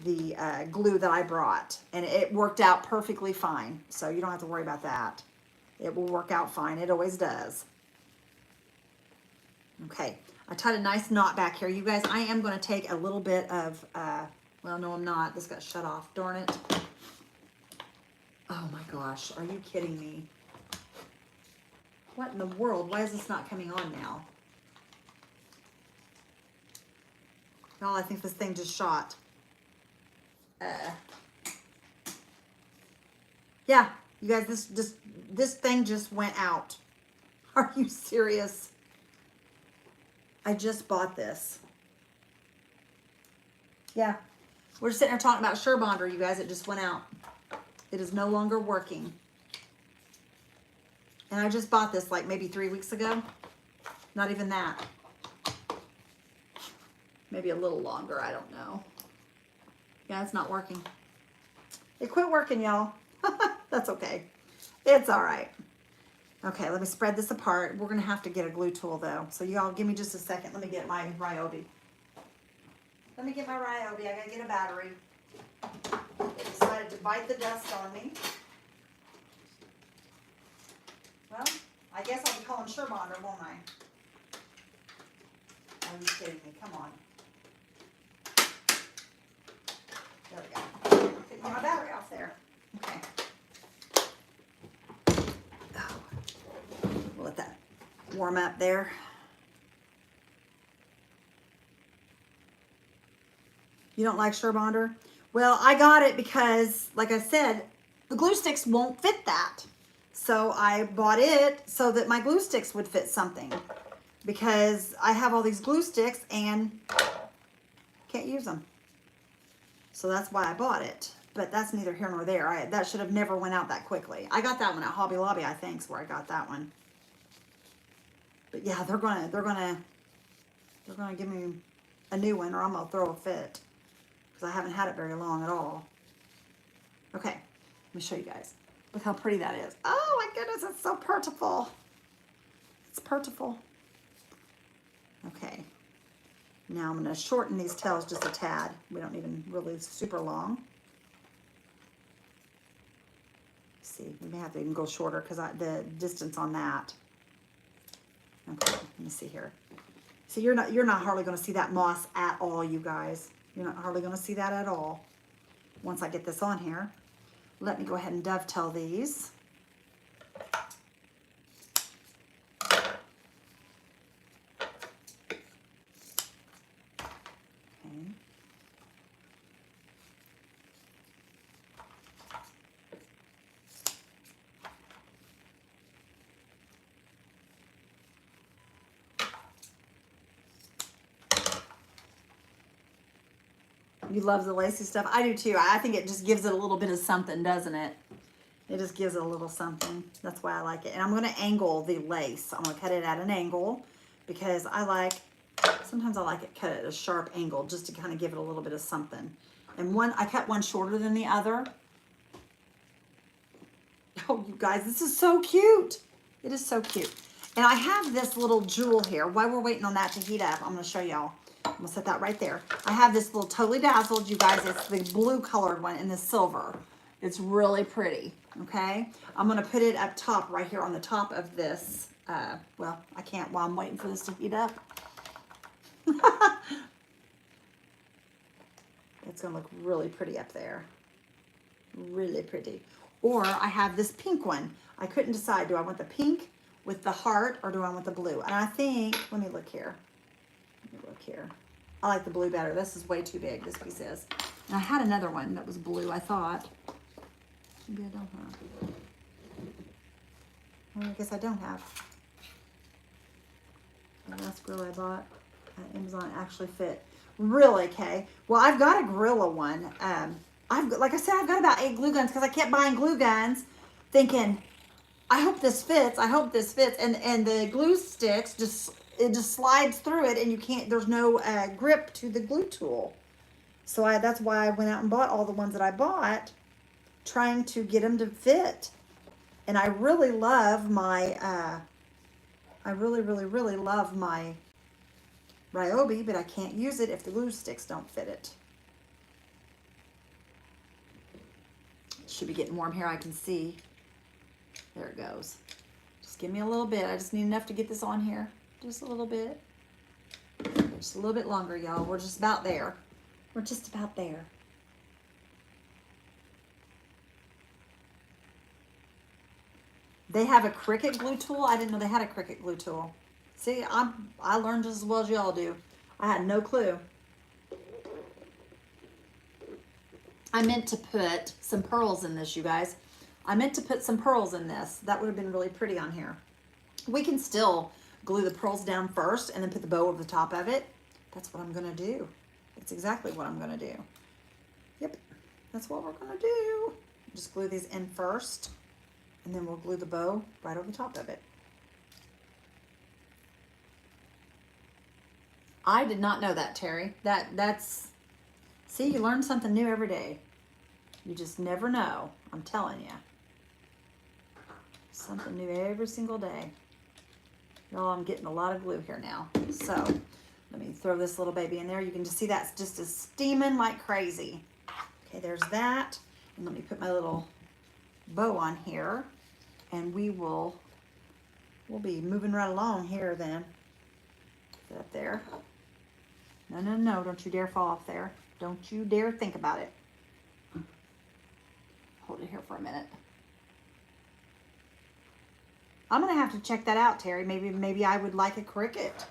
S1: the glue that I brought, and it worked out perfectly fine. So you don't have to worry about that. It will work out fine. It always does. Okay, I tied a nice knot back here. You guys, I am going to take a little bit of, well, no, I'm not. This got shut off. Darn it. Oh my gosh, are you kidding me? What in the world? Why is this not coming on now? Oh, I think this thing just shot. Yeah, you guys, this thing just went out. Are you serious? I just bought this. Yeah, we're sitting here talking about Surebonder, you guys. It just went out. It is no longer working. And I just bought this like maybe 3 weeks ago. Not even that. Maybe a little longer, I don't know. Yeah, it's not working. It quit working, y'all. That's okay. It's all right. Okay, let me spread this apart. We're going to have to get a glue tool, though. So y'all give me just a second. Let me get my Ryobi. Let me get my Ryobi. I got to get a battery. They decided to bite the dust on me. Well, I guess I'll be calling Surebonder, won't I? Are you kidding me? Come on. There we go. I'm getting my battery off there. Okay. Oh. We'll let that warm up there. You don't like Surebonder? Well, I got it because, like I said, the glue sticks won't fit that. So I bought it so that my glue sticks would fit something. Because I have all these glue sticks and can't use them. So that's why I bought it. But that's neither here nor there. That should have never went out that quickly. I got that one at Hobby Lobby, I think, is where I got that one. But yeah, they're gonna give me a new one, or I'm gonna throw a fit. because I haven't had it very long at all. Okay, let me show you guys. Look how pretty that is. Oh my goodness, it's so purtiful. It's purtiful. Okay, now I'm going to shorten these tails just a tad. We don't need them really super long. See, we may have to even go shorter because the distance on that. Okay, let me see here. See, you're not hardly going to see that moss at all, you guys. You're not hardly going to see that at all. Once I get this on here, let me go ahead and dovetail these. Okay. You love the lacy stuff. I do too. I think it just gives it a little bit of something, doesn't it? It just gives it a little something. That's why I like it. And I'm going to angle the lace. I'm going to cut it at an angle because sometimes I like it cut at a sharp angle just to kind of give it a little bit of something. And I cut one shorter than the other. Oh, you guys, this is so cute. It is so cute. And I have this little jewel here. While we're waiting on that to heat up, I'm going to show y'all. I'm going to set that right there. I have this little Totally Dazzled, you guys. It's the blue colored one in the silver. It's really pretty, okay? I'm going to put it up top right here on the top of this. Well, I can't while I'm waiting for this to heat up. It's going to look really pretty up there. Really pretty. Or I have this pink one. I couldn't decide. Do I want the pink with the heart or do I want the blue? And I think, let me look here. I like the blue better. This is way too big, this piece is. And I had another one that was blue, I thought. Maybe I don't have. Well, I guess I don't have. The last grill I bought at Amazon actually fit. Really, Kay? Well, I've got a Gorilla one. Like I said, I've got about 8 glue guns because I kept buying glue guns thinking, I hope this fits. I hope this fits. And the glue sticks it just slides through it and you can't, there's no grip to the glue tool. So that's why I went out and bought all the ones that I bought, trying to get them to fit. And I really love my, I really, really, really love my Ryobi, but I can't use it if the glue sticks don't fit it. It should be getting warm here, I can see. There it goes. Just give me a little bit. I just need enough to get this on here. Just a little bit. Just a little bit longer, y'all. We're just about there. We're just about there. They have a Cricut glue tool. I didn't know they had a Cricut glue tool. See, I learned just as well as y'all do. I had no clue. I meant to put some pearls in this, you guys. I meant to put some pearls in this. That would have been really pretty on here. We can still glue the pearls down first and then put the bow over the top of it. That's what I'm going to do. That's exactly what I'm going to do. Yep, that's what we're going to do. Just glue these in first, and then we'll glue the bow right over the top of it. I did not know that, Terry. That's, see, you learn something new every day. You just never know. I'm telling you. Something new every single day. Y'all, I'm getting a lot of glue here now. So let me throw this little baby in there. You can just see that's just steaming like crazy. Okay, there's that. And let me put my little bow on here. And we'll be moving right along here then. Put it up there. No, no, no, don't you dare fall off there. Don't you dare think about it. Hold it here for a minute. I'm gonna have to check that out, Terry. Maybe I would like a Cricut.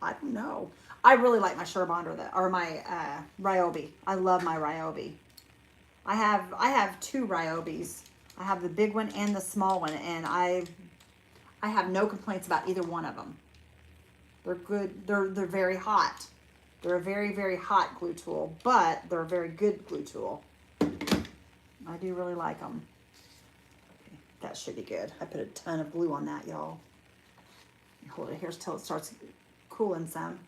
S1: I don't know. I really like my Surebonder or my Ryobi. I love my Ryobi. I have 2 Ryobis. I have the big one and the small one, and I have no complaints about either one of them. They're good. They're very hot. They're a very, very hot glue tool, but they're a very good glue tool. I do really like them. Okay, that should be good. I put a ton of glue on that, y'all. Hold it here till it starts cooling some.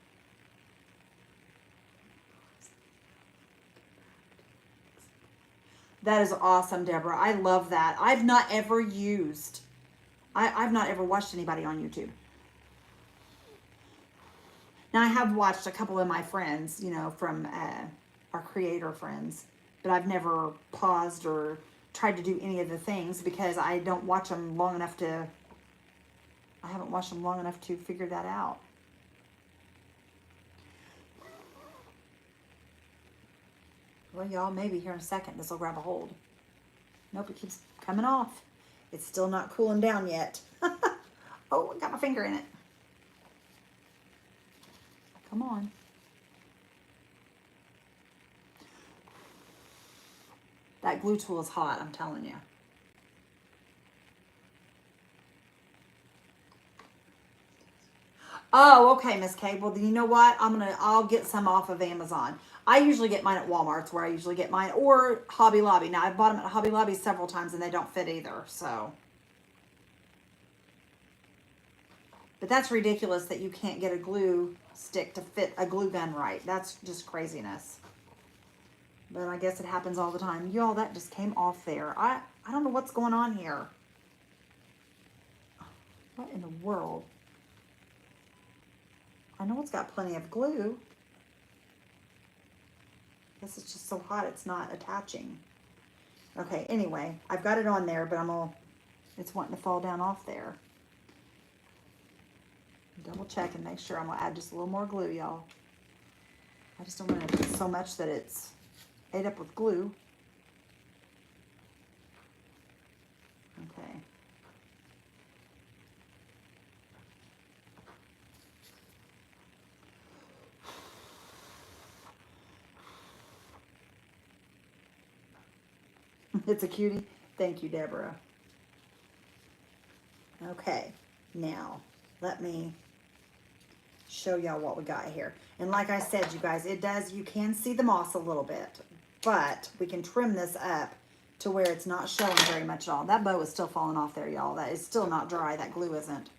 S1: That is awesome, Deborah. I love that. I've not ever used, I've not ever watched anybody on YouTube. Now, I have watched a couple of my friends, you know, from our creator friends, but I've never paused or tried to do any of the things because I don't watch them long enough to, I haven't watched them long enough to figure that out. Well, y'all, maybe here in a second this will grab a hold. Nope, it keeps coming off. It's still not cooling down yet. Oh, I got my finger in it. Come on. That glue tool is hot, I'm telling you. Oh, okay, Miss Kay. Well, then you know what? I'll get some off of Amazon. I usually get mine at Walmart's where I usually get mine, or Hobby Lobby. Now, I've bought them at Hobby Lobby several times and they don't fit either, so. But that's ridiculous that you can't get a glue stick to fit a glue gun right. That's just craziness. But I guess it happens all the time. Y'all, that just came off there. I don't know what's going on here. What in the world? I know it's got plenty of glue. I guess it's just so hot it's not attaching. Okay, anyway, I've got it on there, but it's wanting to fall down off there. Double check and make sure. I'm gonna add just a little more glue, y'all. I just don't want to so much that it's ate up with glue. Okay. It's a cutie. Thank you, Deborah. Okay, now let me show y'all what we got here. And like I said, you guys, you can see the moss a little bit, but we can trim this up to where it's not showing very much at all. That bow is still falling off there, y'all. That is still not dry. That glue isn't.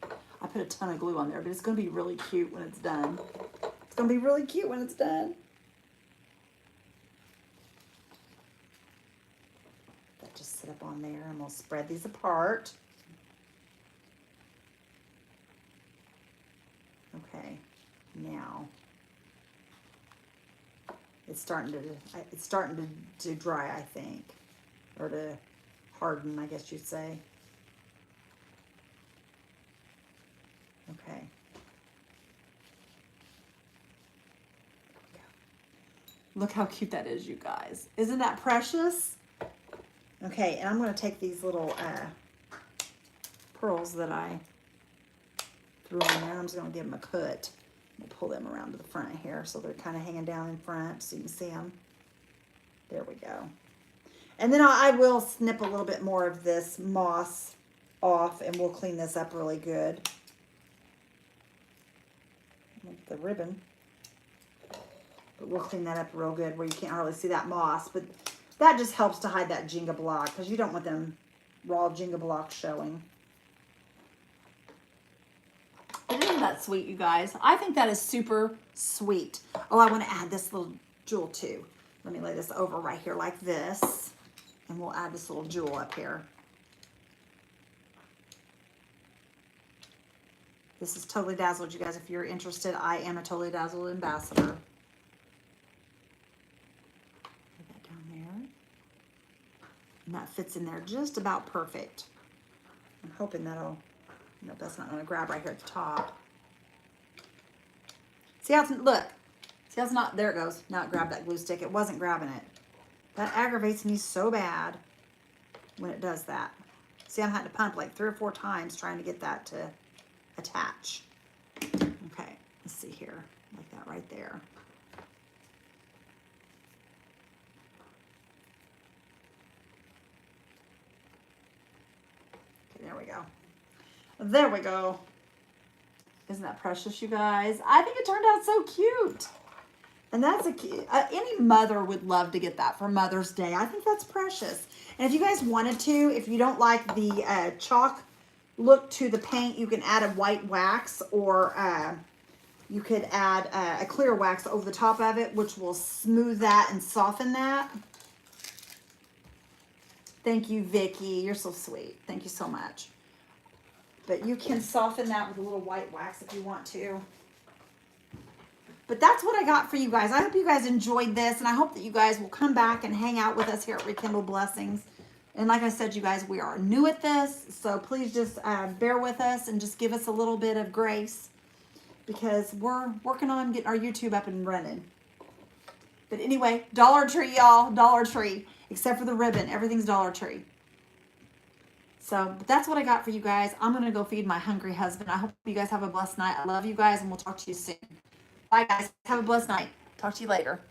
S1: I put a ton of glue on there, but it's going to be really cute when it's done. It's going to be really cute when it's done. That just sit up on there, and we'll spread these apart. Okay, now it's starting to dry, I think, or to harden, I guess you'd say. Okay. Look how cute that is, you guys. Isn't that precious? Okay, and I'm going to take these little pearls that I threw on there. I'm just going to give them a cut. We'll pull them around to the front here so they're kind of hanging down in front so you can see them. There we go. And then I will snip a little bit more of this moss off and we'll clean this up really good. With the ribbon. But we'll clean that up real good where you can't hardly see that moss. But that just helps to hide that Jenga block because you don't want them raw Jenga blocks showing. Isn't that sweet, you guys? I think that is super sweet. Oh, I want to add this little jewel too. Let me lay this over right here like this. And we'll add this little jewel up here. This is Totally Dazzled, you guys. If you're interested, I am a Totally Dazzled ambassador. Put that down there. And that fits in there just about perfect. I'm hoping that'll, no, that's not going to grab right here at the top. See how it's, look. See how it's not, there it goes. Now it grabbed that glue stick. It wasn't grabbing it. That aggravates me so bad when it does that. See, I'm having to pump like 3 or 4 times trying to get that to attach. Okay, let's see here. Like that right there. Okay, there we go. There we go. Isn't that precious, you guys? I think it turned out so cute. And that's any mother would love to get that for Mother's Day. I think that's precious. And if you guys wanted to, if you don't like the chalk look to the paint, you can add a white wax or you could add a clear wax over the top of it, which will smooth that and soften that. Thank you, Vicky. You're so sweet. Thank you so much. But you can soften that with a little white wax if you want to. But that's what I got for you guys. I hope you guys enjoyed this, and I hope that you guys will come back and hang out with us here at Rekindle Blessings. And like I said, you guys, we are new at this, so please just bear with us and just give us a little bit of grace because we're working on getting our YouTube up and running. But anyway, Dollar Tree, y'all. Dollar Tree. Except for the ribbon. Everything's Dollar Tree. So that's what I got for you guys. I'm going to go feed my hungry husband. I hope you guys have a blessed night. I love you guys, and we'll talk to you soon. Bye, guys. Have a blessed night. Talk to you later.